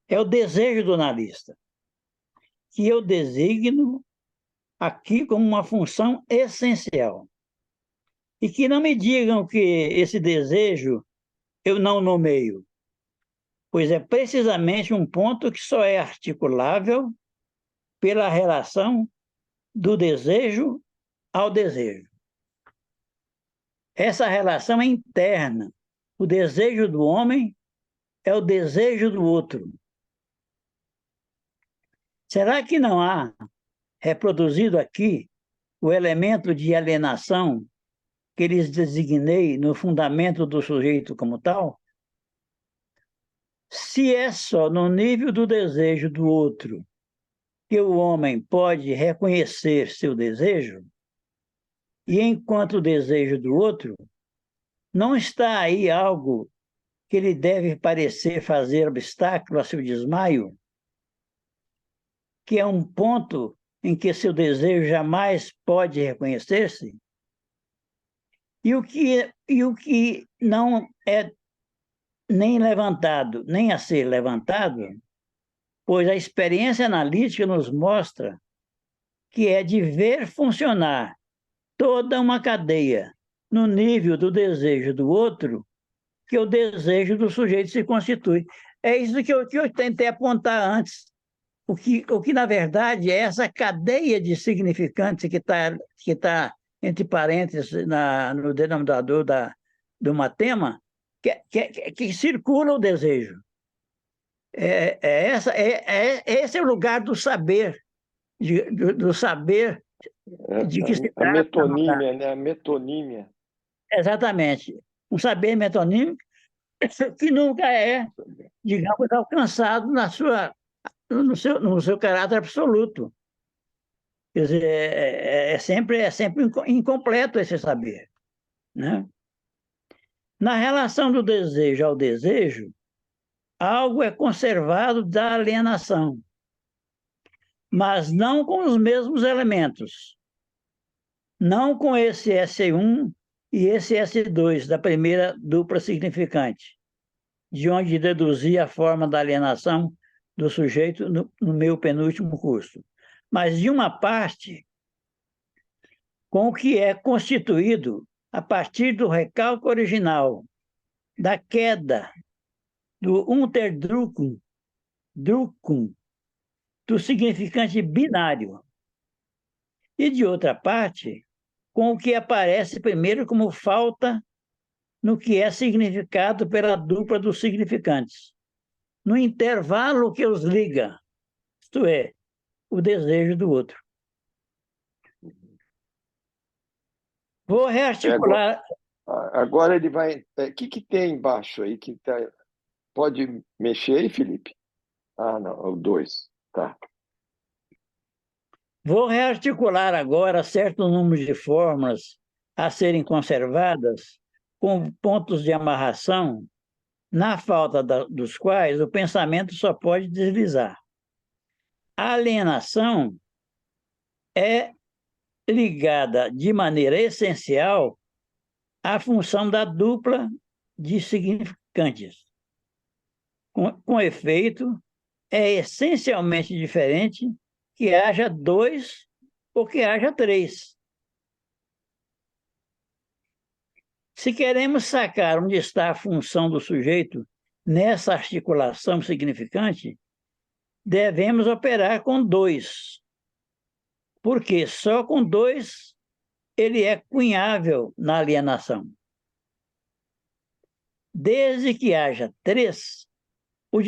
A: é o desejo do analista, que eu designo aqui como uma função essencial. E que não me digam que esse desejo eu não nomeio, pois é precisamente um ponto que só é articulável pela relação do desejo ao desejo. Essa relação é interna. O desejo do homem é o desejo do outro. Será que não há reproduzido aqui o elemento de alienação que lhes designei no fundamento do sujeito como tal? Se é só no nível do desejo do outro que o homem pode reconhecer seu desejo, e enquanto o desejo do outro, não está aí algo que lhe deve parecer fazer obstáculo a seu desmaio, que é um ponto em que seu desejo jamais pode reconhecer-se? E o que não é nem levantado, nem a ser levantado, pois a experiência analítica nos mostra que é de ver funcionar toda uma cadeia no nível do desejo do outro que o desejo do sujeito se constitui. É isso que eu tentei apontar antes. O que, na verdade, é essa cadeia de significantes que tá entre parênteses no denominador de uma tema, que circula o desejo. Esse é o lugar do saber, do saber de que se
C: A
A: trata.
C: metonímia, né? A metonímia.
A: Exatamente. Um saber metonímico que nunca é, digamos, alcançado no seu caráter absoluto. Quer dizer, é sempre incompleto esse saber, né? Na relação do desejo ao desejo, algo é conservado da alienação, mas não com os mesmos elementos. Não com esse S1 e esse S2 da primeira dupla significante, de onde deduzi a forma da alienação do sujeito no meu penúltimo curso, mas de uma parte com o que é constituído a partir do recalque original, da queda, do Unterdrückung, do significante binário, e de outra parte, com o que aparece primeiro como falta no que é significado pela dupla dos significantes, no intervalo que os liga, isto é, o desejo do outro. Vou rearticular.
C: Agora ele vai. O que tem embaixo aí? Pode mexer aí, Felipe? Ah, não, o 2. Tá.
A: Vou rearticular agora certo número de fórmulas a serem conservadas com pontos de amarração, na falta dos quais o pensamento só pode deslizar. A alienação é ligada de maneira essencial à função da dupla de significantes. Com efeito, é essencialmente diferente que haja dois ou que haja três. Se queremos sacar onde está a função do sujeito nessa articulação significante, devemos operar com dois, porque só com dois ele é cunhável na alienação. Desde que haja três, o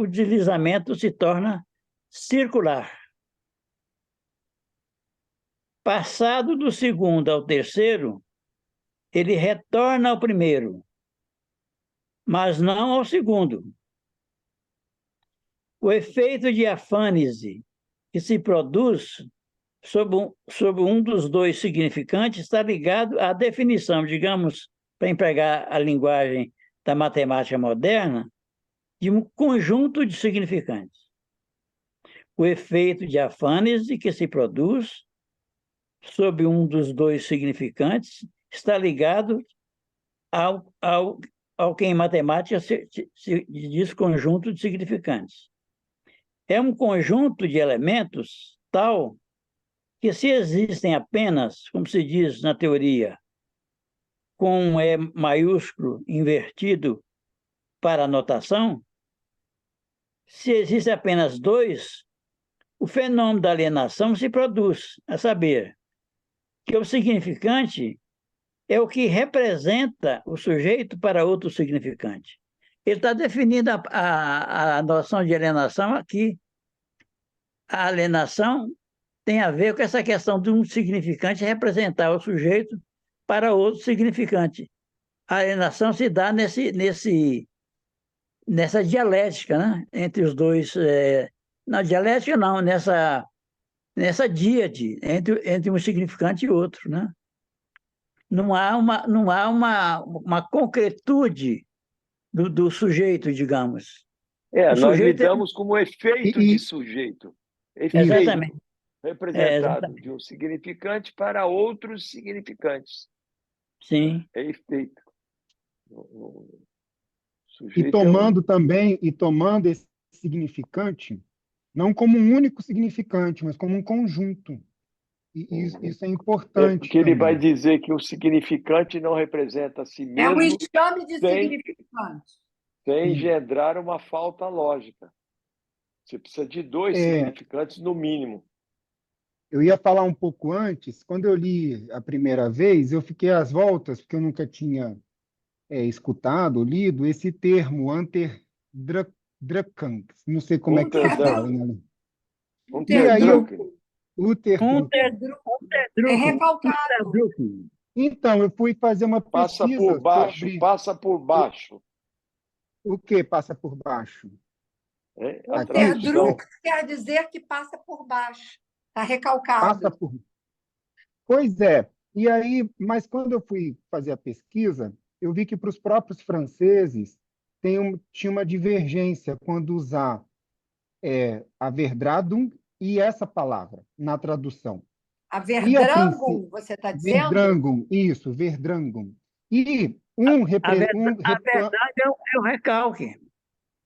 A: deslizamento se torna circular. Passado do segundo ao terceiro, ele retorna ao primeiro, mas não ao segundo. O efeito de afânise que se produz sob um dos dois significantes está ligado à definição, digamos, para empregar a linguagem da matemática moderna, de um conjunto de significantes. O efeito de afânise que se produz sob um dos dois significantes está ligado ao que em matemática se diz conjunto de significantes. É um conjunto de elementos tal que, se existem apenas, como se diz na teoria, com um E maiúsculo invertido para a notação, se existem apenas dois, o fenômeno da alienação se produz, a saber, que o significante é o que representa o sujeito para outro significante. Ele está definindo a noção de alienação aqui. A alienação tem a ver com essa questão de um significante representar o sujeito para outro significante. A alienação se dá nessa dialética, né? Entre os dois. Na dialética, não, nessa díade entre um significante e outro, né? Não há uma concretude do sujeito, digamos.
C: Nós
A: sujeito
C: lidamos como efeito de sujeito. Efeito
A: Exatamente.
C: representado de um significante para outros significantes.
A: Sim.
C: É efeito.
G: E tomando esse significante, não como um único significante, mas como um conjunto. E isso é importante.
C: Porque ele vai dizer que o significante não representa a si
E: É um
C: mesmo
E: enxame de significantes.
C: sem engendrar uma falta lógica. Você precisa de dois significantes, no mínimo.
G: Eu ia falar um pouco antes, quando eu li a primeira vez, eu fiquei às voltas, porque eu nunca tinha escutado, lido esse termo, Unterdrückung. Não sei como é que se fala, né? E aí
E: É recalcado.
G: Então, eu fui fazer uma pesquisa
C: Passa por baixo.
G: O que passa por baixo?
E: Unterdrückt quer dizer que passa por baixo. Está recalcado.
G: Pois é. E aí, mas quando eu fui fazer a pesquisa, eu vi que para os próprios franceses tinha uma divergência quando usar a Verdradung e essa palavra na tradução.
E: A Verdrangung, você está dizendo?
G: Verdrangung, isso, Verdrangung. E
A: a verdade é o recalque.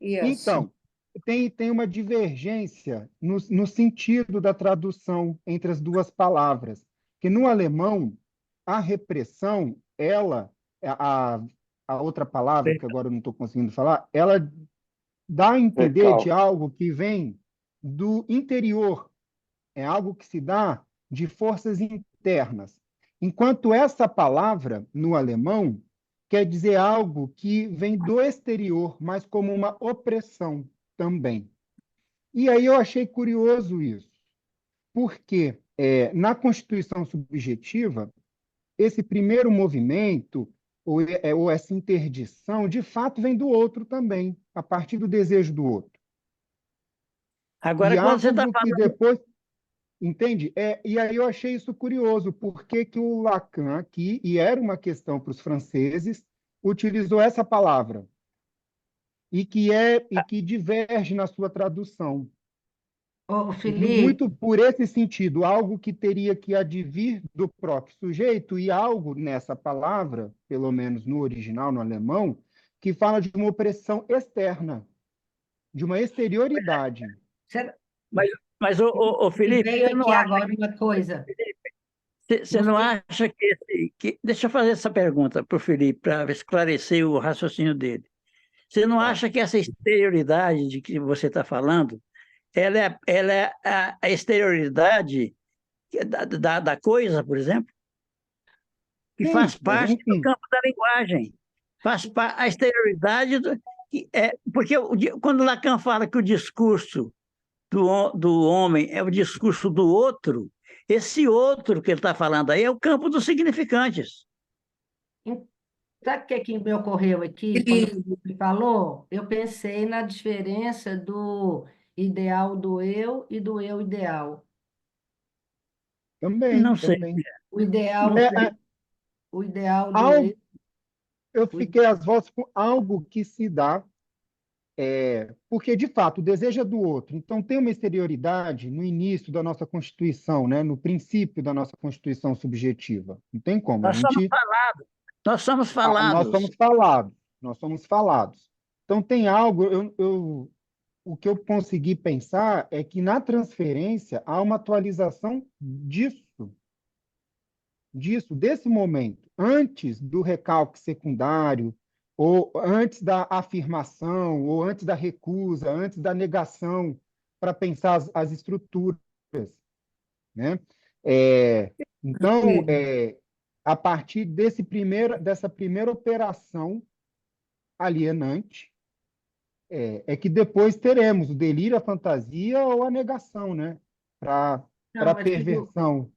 E: Isso.
G: Então, tem uma divergência no sentido da tradução entre as duas palavras. Que no alemão, a repressão, a outra palavra, que agora eu não estou conseguindo falar, ela dá a entender de algo que vem do interior. É algo que se dá de forças internas. Enquanto essa palavra, no alemão, quer dizer algo que vem do exterior, mas como uma opressão também. E aí eu achei curioso isso, porque na Constituição Subjetiva, esse primeiro movimento, ou essa interdição, de fato vem do outro também, a partir do desejo do outro.
A: Agora, quando você está falando...
G: Entende? E aí eu achei isso curioso, porque que o Lacan aqui, e era uma questão para os franceses, utilizou essa palavra, e que diverge na sua tradução.
F: Ô,
G: Muito
F: Felipe,
G: por esse sentido, algo que teria que advir do próprio sujeito, e algo nessa palavra, pelo menos no original, no alemão, que fala de uma opressão externa, de uma exterioridade.
F: você
A: Mas, mas
F: me
A: Felipe,
F: veio aqui agora uma coisa.
A: você
F: Não
A: não
F: sei.
A: acha deixa eu fazer essa pergunta para o Felipe, para esclarecer o raciocínio dele. Você não
C: Tá.
A: acha que essa exterioridade de que você está falando, ela é a exterioridade da coisa, por exemplo, que faz
G: Sim, mas
A: parte do
G: enfim,
A: campo da linguagem. A exterioridade porque quando Lacan fala que o discurso do homem é o discurso do outro, esse outro que ele está falando aí é o campo dos significantes.
F: Sabe o que me ocorreu aqui? Quando o Felipe falou, eu pensei na diferença do ideal do eu e do eu ideal.
G: também,
A: Não sei.
G: também.
F: O ideal,
G: É, é,
F: o ideal do eu,
G: algo, eu
F: o
G: fiquei às voltas com algo que se dá, porque, de fato, o desejo é do outro. Então, tem uma exterioridade no início da nossa Constituição, né? No princípio da nossa Constituição subjetiva. Não tem como. A
A: Nós somos
G: gente,
A: falados, nós somos
G: nós
A: falados.
G: somos falados, nós somos falados. Então, tem algo, o que eu consegui pensar é que na transferência há uma atualização desse momento, antes do recalque secundário, ou antes da afirmação, ou antes da recusa, antes da negação, para pensar as estruturas, né? Então, a partir dessa primeira operação alienante, que depois teremos o delírio, a fantasia ou a negação, né? Para a
F: não, mas
G: perversão.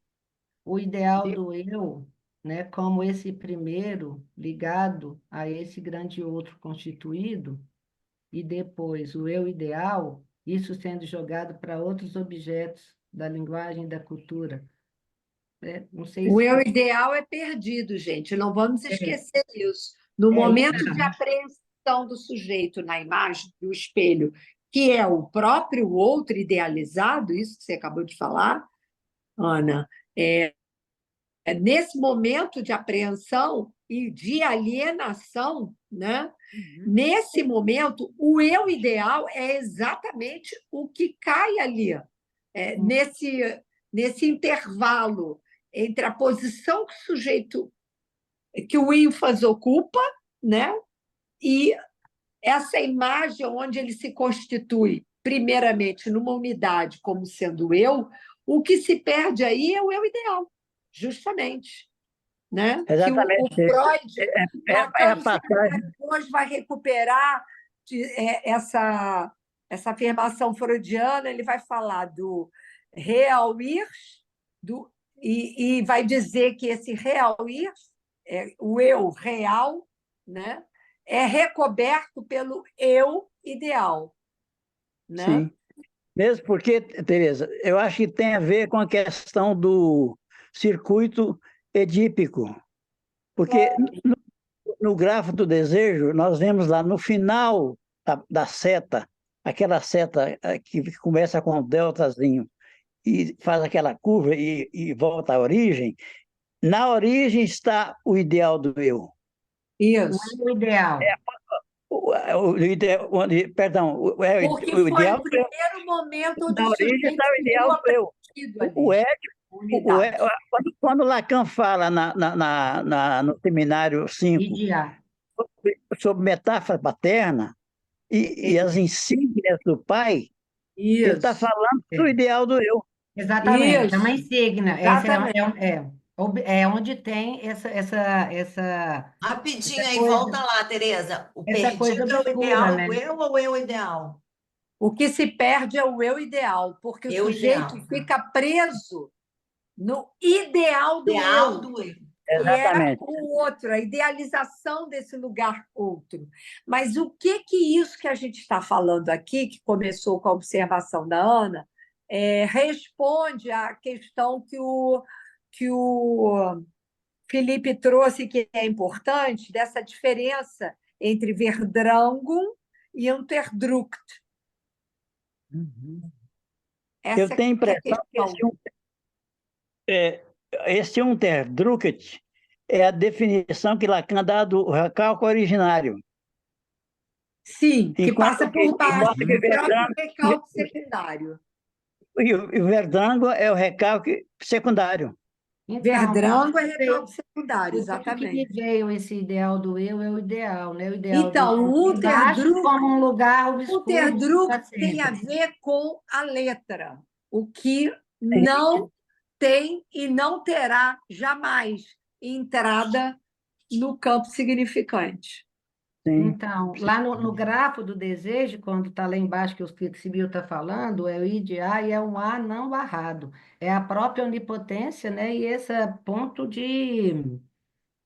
F: o ideal do eu, né, como esse primeiro ligado a esse grande outro constituído, e depois o eu ideal, isso sendo jogado para outros objetos da linguagem e da cultura. Né? Não sei
E: O
F: se.
E: eu ideal é perdido, gente. Não vamos
F: É,
E: esquecer isso. No momento de
F: então,
E: apreensão do sujeito na imagem do espelho, que é o próprio outro idealizado, isso que você acabou de falar, Ana, nesse momento de apreensão e de alienação, né? Nesse momento, o eu ideal é exatamente o que cai ali, nesse intervalo entre a posição que o sujeito, que o ênfase ocupa, né? E essa imagem onde ele se constitui, primeiramente, numa unidade como sendo eu, o que se perde aí é o eu ideal, justamente. Né? Que o
A: Exatamente.
E: Freud,
A: É
E: Lacan,
A: a
E: não sei como é
A: passagem.
E: que hoje vai recuperar essa afirmação freudiana, ele vai falar do real-ir, e vai dizer que esse real-ir, o eu real, né, é recoberto pelo eu ideal. Né?
A: Sim. Mesmo porque, Tereza, eu acho que tem a ver com a questão do circuito edípico. Porque no grafo do desejo, nós vemos lá no final da seta, aquela seta que começa com um deltazinho e faz aquela curva e volta à origem. Na origem está o ideal do eu.
E: Isso.
F: o ideal.
A: Perdão,
E: Porque
A: o
E: foi
A: ideal
E: o
A: do eu.
E: primeiro momento onde
A: Na
E: o
A: origem está
E: sujeito
A: o
E: se
A: ideal
E: viu
A: do eu.
E: apreendido ali,
A: O ético,
E: unidade.
A: quando Lacan fala no seminário 5
F: Ideal.
A: sobre metáfora paterna e as insígnias do pai, ele está
E: Isso,
A: falando do
F: É.
A: ideal do eu.
F: Exatamente, é uma
E: isso,
F: insígnia.
E: exatamente.
F: É onde tem
D: Rapidinho
F: essa
D: aí,
F: coisa,
D: volta lá, Tereza. O
F: essa coisa
D: perdido é o
F: obscura,
D: ideal do
F: né?
D: eu ou eu ideal?
E: O que se perde é o eu ideal, porque o
D: Eu
E: sujeito
D: ideal.
E: fica preso no ideal do
D: Ideal
E: eu,
D: do eu.
E: que é
A: Exatamente.
E: o outro, a idealização desse lugar outro. Mas o que isso que a gente está falando aqui, que começou com a observação da Ana, responde à questão que o Felipe trouxe, que é importante, dessa diferença entre Verdrango e Unterdrückt.
A: Eu
E: Essa
A: tenho a
E: que é a
A: impressão que
E: questão.
A: esse Unterdrückt é a definição que Lacan dá do recalque originário.
E: Sim, que
A: Enquanto
E: passa por baixo
A: que
E: do próprio recalque secundário.
A: o Verdrango é o recalque secundário.
F: Então,
E: Verdrango é recalque
F: o
E: secundário,
F: jeito que me
E: exatamente.
F: veio esse ideal do eu é o ideal, né? O ideal
E: Então, o
F: de baixo como um lugar
E: O
F: obscuro para
E: Unterdrückt tem a
F: sempre.
E: ver com a letra, o que não tem e não terá jamais entrada no campo significante.
A: Sim.
F: Então, lá no grafo do desejo, quando está lá embaixo que o Sibyl está falando, é o I de A e é um A não barrado. É a própria onipotência, né? E esse ponto de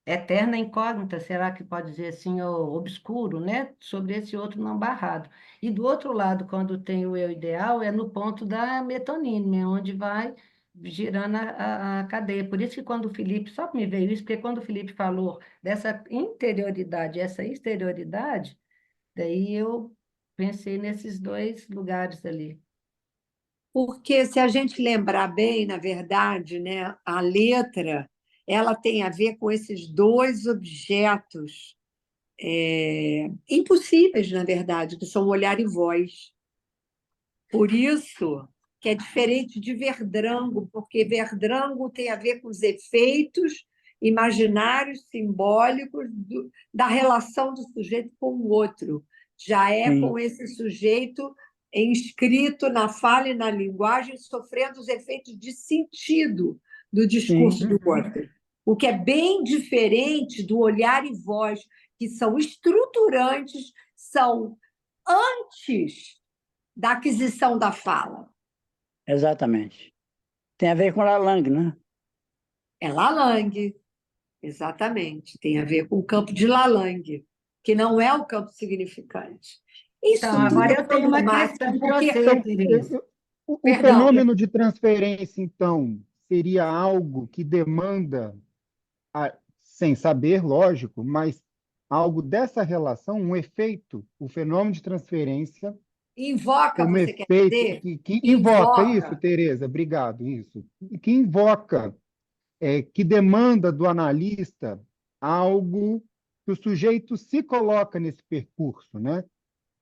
F: eterna incógnita, será que pode dizer assim, ou obscuro, né? Sobre esse outro não barrado. E do outro lado, quando tem o eu ideal, é no ponto da metonímia, onde vai girando a cadeia. Por isso que quando o Felipe, só me veio isso, porque quando o Felipe falou dessa interioridade, essa exterioridade, daí eu pensei nesses dois lugares ali.
E: Porque se a gente lembrar bem, na verdade, né, a letra ela tem a ver com esses dois objetos impossíveis, na verdade, que são olhar e voz. Por isso que é diferente de Verdrango, porque Verdrango tem a ver com os efeitos imaginários, simbólicos da relação do sujeito com o outro. Já é
A: Sim.
E: com esse sujeito inscrito na fala e na linguagem, sofrendo os efeitos de sentido do discurso do outro. O que é bem diferente do olhar e voz, que são estruturantes, são antes da aquisição da fala.
A: Exatamente. Tem a ver com Lalang, né?
E: É Lalang, exatamente. Tem a ver com o campo de Lalang, que não é o campo significante. Isso
F: Então,
E: tudo
F: agora
E: é
F: eu tenho uma
E: problemático,
F: questão para
E: porque...
F: você, Tereza.
G: O
E: Perdão,
G: fenômeno de transferência, então, seria algo que demanda, sem saber, lógico, mas algo dessa relação, um efeito, o fenômeno de transferência,
E: invoca,
G: como
E: você quer
G: efeito,
E: dizer?
G: que invoca isso,
E: Invoca.
G: Tereza, obrigado, isso, que invoca, que demanda do analista algo que o sujeito se coloca nesse percurso, né?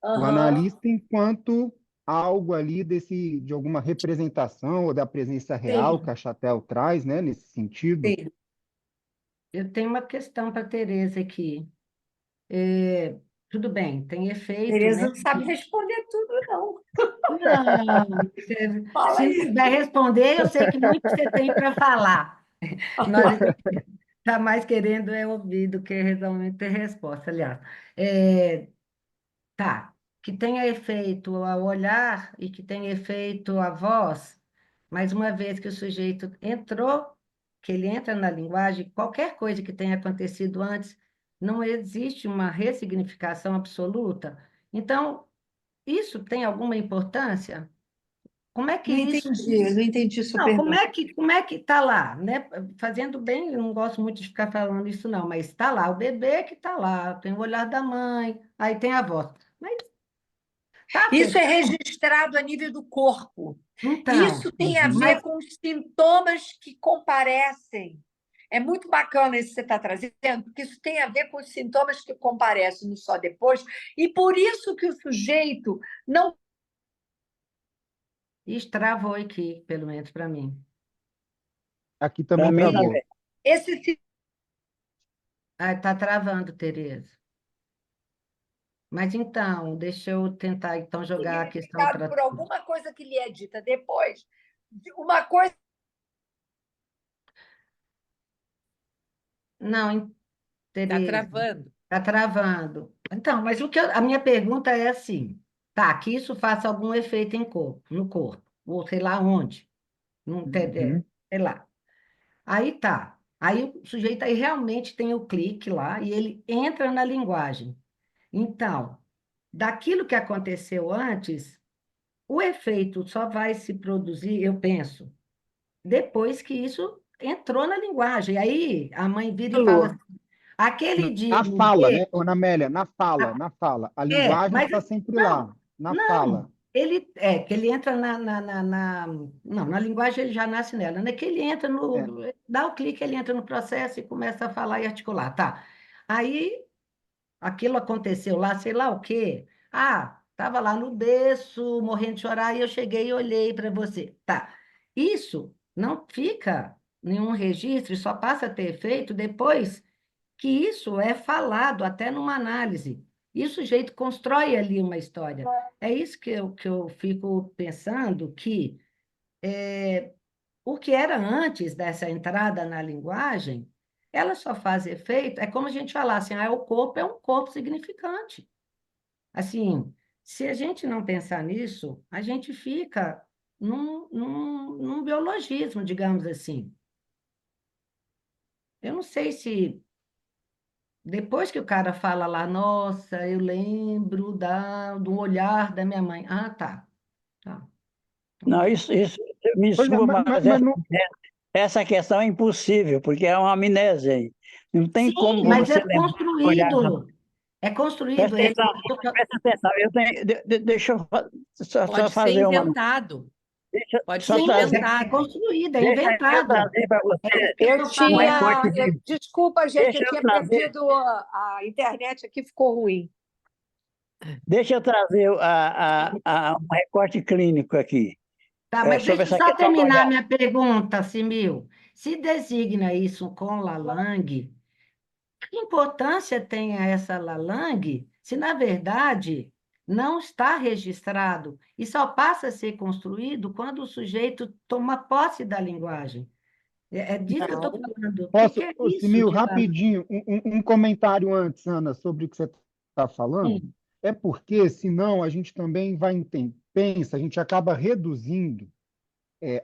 G: O
E: Aham.
G: analista enquanto algo ali de alguma representação ou da presença real
E: Sim,
G: que a Chatel traz, né, nesse sentido.
E: sim.
F: Eu tenho uma questão para a Tereza aqui. Tudo bem, tem efeito,
E: Tereza
F: né?
E: não sabe responder tudo, não.
F: Não,
E: Fala
F: se não
E: aí.
F: puder responder, eu sei que muito você tem para falar. Nós está mais querendo ouvir do que realmente ter resposta, aliás. É, tá, que tenha efeito ao olhar e que tenha efeito a voz, mas uma vez que o sujeito entrou, que ele entra na linguagem, qualquer coisa que tenha acontecido antes, não existe uma ressignificação absoluta. Então, isso tem alguma importância? Como é que isso...
E: Não entendi sua
F: Não,
E: pergunta.
F: como é que está lá, né? Fazendo bem, eu não gosto muito de ficar falando isso, não, mas está lá, o bebê que está lá, tem o olhar da mãe, aí tem a voz. Mas tá
E: Isso
F: afetado.
E: é registrado a nível do corpo.
F: Então,
E: Isso tem a ver
F: mas
E: com os sintomas que comparecem. É muito bacana isso que você está trazendo, porque isso tem a ver com os sintomas que comparecem no só depois, e por isso que o sujeito não.
F: travou aqui, pelo menos para mim.
G: Aqui
A: Para
G: também
A: mim,
G: travou.
E: Esse
F: Ah, está travando, Tereza. Mas então, deixa eu tentar então jogar a questão
E: significado
F: para...
E: por alguma coisa que lhe é dita depois, uma coisa.
F: Não,
H: Está
F: Tereza,
H: travando.
F: está travando. Então, mas a minha pergunta é assim, tá, que isso faça algum efeito no corpo, ou sei lá onde, não tem,
G: Uhum.
F: sei lá. Aí tá, aí o sujeito aí realmente tem o clique lá e ele entra na linguagem. Então, daquilo que aconteceu antes, O efeito só vai se produzir, eu penso, depois que isso entrou na linguagem. Aí a mãe vira e fala
E: Lu.
F: assim, aquele dia
G: Na
F: no
G: fala, né,
F: beijo,
G: Ana Amélia? Na fala, na fala. A linguagem
F: mas
G: está sempre
F: não,
G: lá, na fala.
F: não. Que ele entra não, na linguagem ele já nasce nela, né? Que ele entra
G: É.
F: dá o clique, ele entra no processo e começa a falar e articular, tá? Aí aquilo aconteceu lá, sei lá o quê. Ah, estava lá no berço, morrendo de chorar, e eu cheguei e olhei para você. Tá. Isso não fica nenhum registro, e só passa a ter efeito depois que isso é falado, até numa análise. E o sujeito constrói ali uma história. É isso que eu fico pensando, que o que era antes dessa entrada na linguagem, ela só faz efeito, é como a gente falar assim, o corpo é um corpo significante. Assim, se a gente não pensar nisso, a gente fica num biologismo, digamos assim. Eu não sei se depois que o cara fala lá, nossa, eu lembro do olhar da minha mãe. Ah, tá. Tá.
A: Não, isso me
G: Pois é,
A: desculpa, mas
G: mas não,
A: essa questão é impossível, porque é uma amnésia aí. Não tem como
F: Sim, mas
A: você
F: é
A: lembrar, olhar.
F: construído. É construído.
A: Presta atenção, presta atenção. Deixa eu só
H: Pode ser
A: fazer uma.
H: inventado. Pode ser
A: Só
F: Sim, mas
A: trazer,
F: é
H: inventado.
F: construído, é
A: deixa eu
F: inventado.
A: trazer para
F: É
A: você
F: isso que eu estou
A: um
F: falando.
A: recorte de.
E: Desculpa, gente,
A: Deixa
E: eu
A: eu
E: tinha
A: trazer,
E: perdido a internet aqui, ficou ruim.
A: deixa eu trazer um recorte clínico aqui,
F: Tá, mas
A: sobre
F: deixa eu
A: essa
F: só
A: questão do
F: terminar
A: olhar.
F: minha pergunta, Simil. Se designa isso com Lalang, que importância tem essa Lalang se, na verdade, não está registrado e só passa a ser construído quando o sujeito toma posse da linguagem? É disso que eu estou
E: Não.
F: falando. O que
G: posso,
F: é
G: ô,
F: isso
G: Simil,
F: de Lalang?
G: rapidinho, um comentário antes, Ana, sobre o que você está falando.
F: Sim,
G: É porque, senão, a gente também vai pensa, a gente acaba reduzindo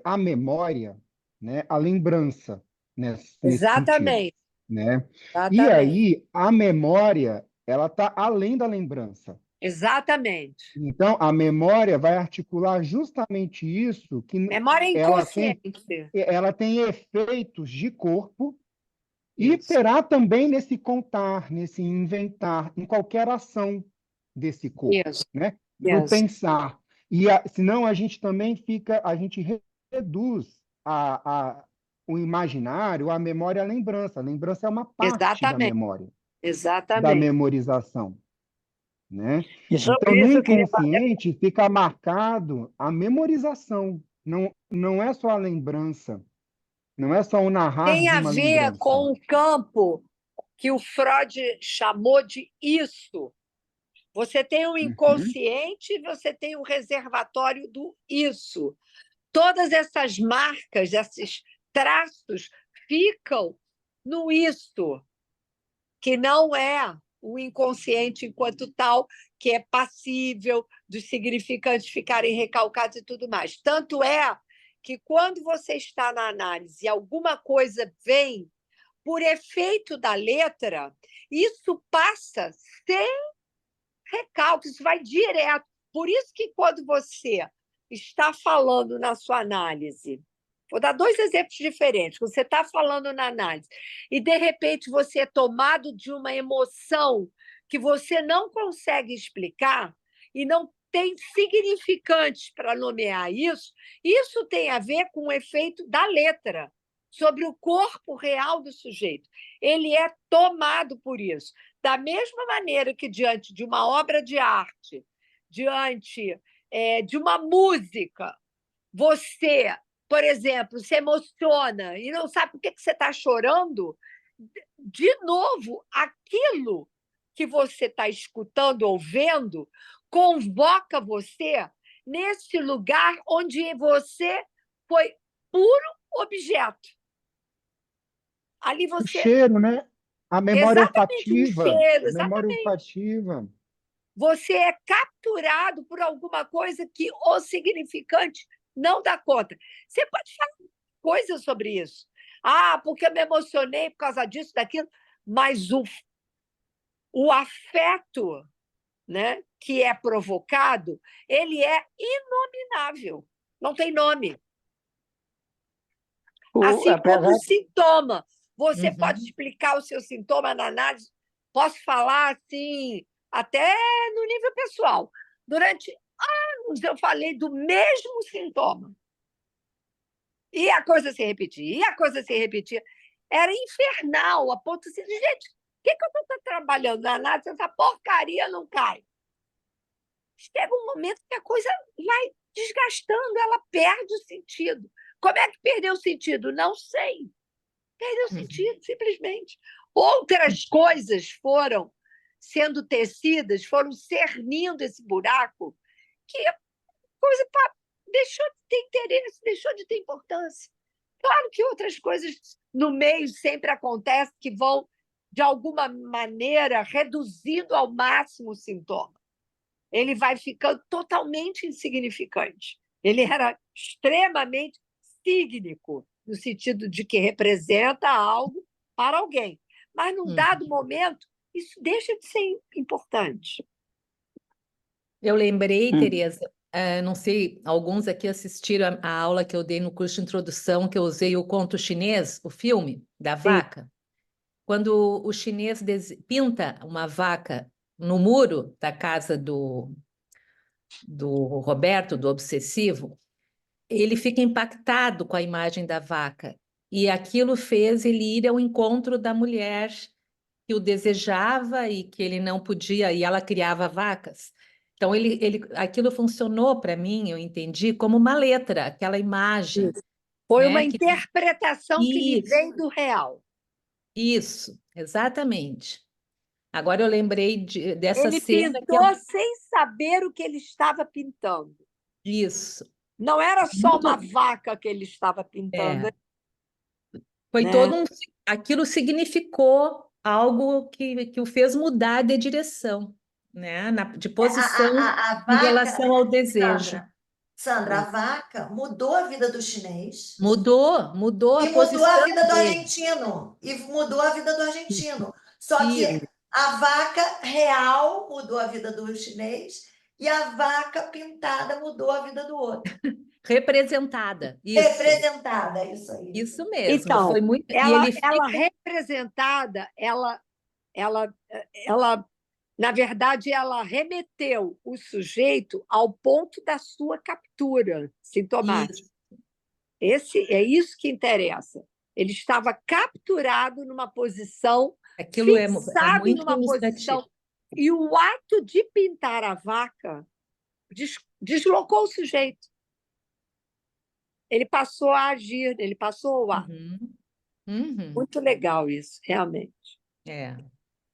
G: a memória, né, a lembrança, né, nesse sentido,
E: Exatamente,
G: né? E
E: exatamente,
G: aí a memória ela está além da lembrança.
E: exatamente.
G: Então a memória vai articular justamente isso que
E: Memória
G: ela tem
E: inconsciente.
G: ela tem efeitos de corpo e
E: Isso,
G: terá também nesse contar, nesse inventar, em qualquer ação desse corpo,
E: isso,
G: né? No
E: isso.
G: pensar. Senão a gente também a gente reduz o imaginário, a memória, à lembrança. A lembrança é uma parte
E: Exatamente,
G: da
E: exatamente.
G: memorização, né?
A: E
G: Então,
A: sobre
G: no
A: isso eu queria fazer.
G: inconsciente fica marcado a memorização. Não é só a lembrança, não é só o narrar
E: Tem
G: de
E: a
G: uma
E: ver
G: lembrança.
E: com o campo que o Freud chamou de isso. Você tem o
G: Uhum.
E: inconsciente e você tem o reservatório do isso. Todas essas marcas, esses traços ficam no isso, que não é o inconsciente enquanto tal, que é passível dos significantes ficarem recalcados e tudo mais. Tanto é que quando você está na análise e alguma coisa vem por efeito da letra, isso passa sem recalque, isso vai direto. Por isso que quando você está falando na sua análise, vou dar dois exemplos diferentes. Você está falando na análise e, de repente, você é tomado de uma emoção que você não consegue explicar e não tem significantes para nomear isso, isso tem a ver com o efeito da letra sobre o corpo real do sujeito. Ele é tomado por isso. Da mesma maneira que, diante de uma obra de arte, diante de uma música, você, por exemplo, se emociona e não sabe por que você está chorando, de novo, aquilo que você está escutando ou vendo convoca você nesse lugar onde você foi puro objeto. Ali
G: O
E: você.
G: cheiro, né? A memória
E: Exatamente, um
G: olfativa.
E: cheiro,
G: A memória
E: exatamente.
G: olfativa.
E: Você é capturado por alguma coisa que o significante não dá conta. Você pode falar coisas sobre isso. Ah, porque eu me emocionei por causa disso, daquilo. Mas o afeto né, que é provocado, ele é inominável, não tem nome. Assim como
A: Apesar
E: o sintoma. Você pode
H: Uhum.
E: explicar o seu sintoma na análise, posso falar assim, até no nível pessoal. Durante anos eu falei do mesmo sintoma. E a coisa se repetia, e a coisa se repetia. Era infernal, a ponto de gente, o que eu estou trabalhando na análise? Essa porcaria não cai. Chega um momento que a coisa vai desgastando, ela perde o sentido. Como é que perdeu o sentido? Não sei. Perdeu o sentido, simplesmente. Outras coisas foram sendo tecidas, foram cernindo esse buraco, que a coisa deixou de ter interesse, deixou de ter importância. Claro que outras coisas no meio sempre acontecem que vão, de alguma maneira, reduzindo ao máximo o sintoma. Ele vai ficando totalmente insignificante. Ele era extremamente sígnico, no sentido de que representa algo para alguém. Mas, num dado momento, isso deixa de ser importante.
H: Eu lembrei,
A: Hum.
H: Tereza, não sei, alguns aqui assistiram a aula que eu dei no curso de introdução, que eu usei o conto chinês, o filme da vaca. Quando o chinês pinta uma vaca no muro da casa do Roberto, do obsessivo, ele fica impactado com a imagem da vaca. E aquilo fez ele ir ao encontro da mulher que o desejava e que ele não podia, e ela criava vacas. Então, aquilo funcionou para mim, eu entendi, como uma letra, aquela imagem.
E: Foi
H: né,
E: uma
H: que-
E: interpretação que lhe
H: Isso,
E: veio do real.
H: isso, exatamente. Agora eu lembrei dessa
E: Ele
H: cena que
E: pintou sem saber o que ele estava pintando.
H: isso.
E: Não era só
H: Muito-
E: uma vaca que ele estava pintando.
H: É. Foi
E: Né?
H: todo aquilo significou algo que o fez mudar de direção, né? De posição
D: A
H: em
D: vaca,
H: relação ao desejo.
D: Sandra, a vaca mudou a vida do chinês
H: Mudou a
D: e mudou a
H: posição
D: vida do
H: dele.
D: argentino. E mudou a vida do argentino. Só que
H: Isso,
D: a vaca real mudou a vida do chinês e a vaca pintada mudou a vida do outro.
H: representada. Isso,
D: Representada, isso aí.
H: isso mesmo.
E: Então,
H: Foi muito. E
E: ela
H: ele fica.
E: representada, ela, na verdade, ela remeteu o sujeito ao ponto da sua captura sintomática. É isso que interessa. Ele estava capturado numa posição,
H: Aquilo é
E: fixado
H: muito
E: numa
H: ilustrativo.
E: posição. E o ato de pintar a vaca deslocou o sujeito. Ele passou a agir, ele passou a. Muito legal isso, realmente.
H: É.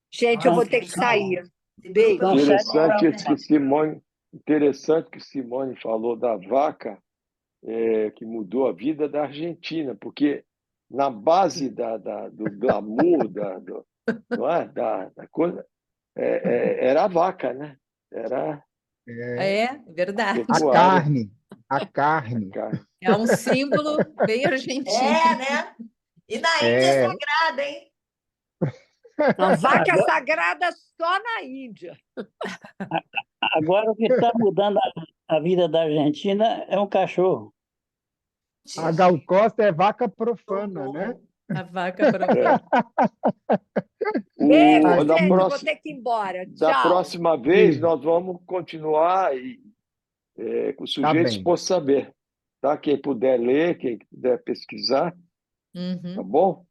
E: Gente, eu vou ter que sair. Beijo.
C: Interessante que Simone falou da vaca, que mudou a vida da Argentina, porque na base do glamour, não é? da coisa, era a vaca, né? Era
H: Verdade.
G: A
C: pecuária.
G: carne, a carne.
H: É um símbolo bem argentino.
D: Né? E na Índia é sagrada, hein?
E: A vaca sagrada só na Índia.
A: Agora, o que está mudando a vida da Argentina é um cachorro.
G: A Gal Costa é vaca profana, né?
H: A vaca profana.
E: Beijo,
C: Da
E: gente.
C: próxima-
E: Vou ter que ir embora.
C: Da
E: Tchau.
C: próxima vez,
G: Sim.
C: nós vamos continuar com os sujeitos
G: bem.
C: por saber. Tá? Quem puder ler, quem puder pesquisar, tá bom?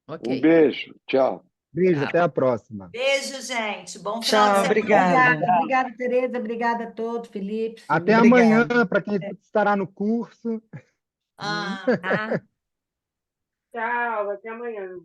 H: Ok.
C: Um beijo, tchau.
G: Beijo,
H: Tchau.
G: até a próxima.
D: Beijo, gente. Bom final de
F: Tchau,
D: semana.
F: obrigada. Obrigada, Tereza. Obrigada a todos, Felipe.
G: Até
F: Silvia.
G: amanhã, para quem estará no curso.
D: Ah.
H: Tá?
I: Tchau, até amanhã.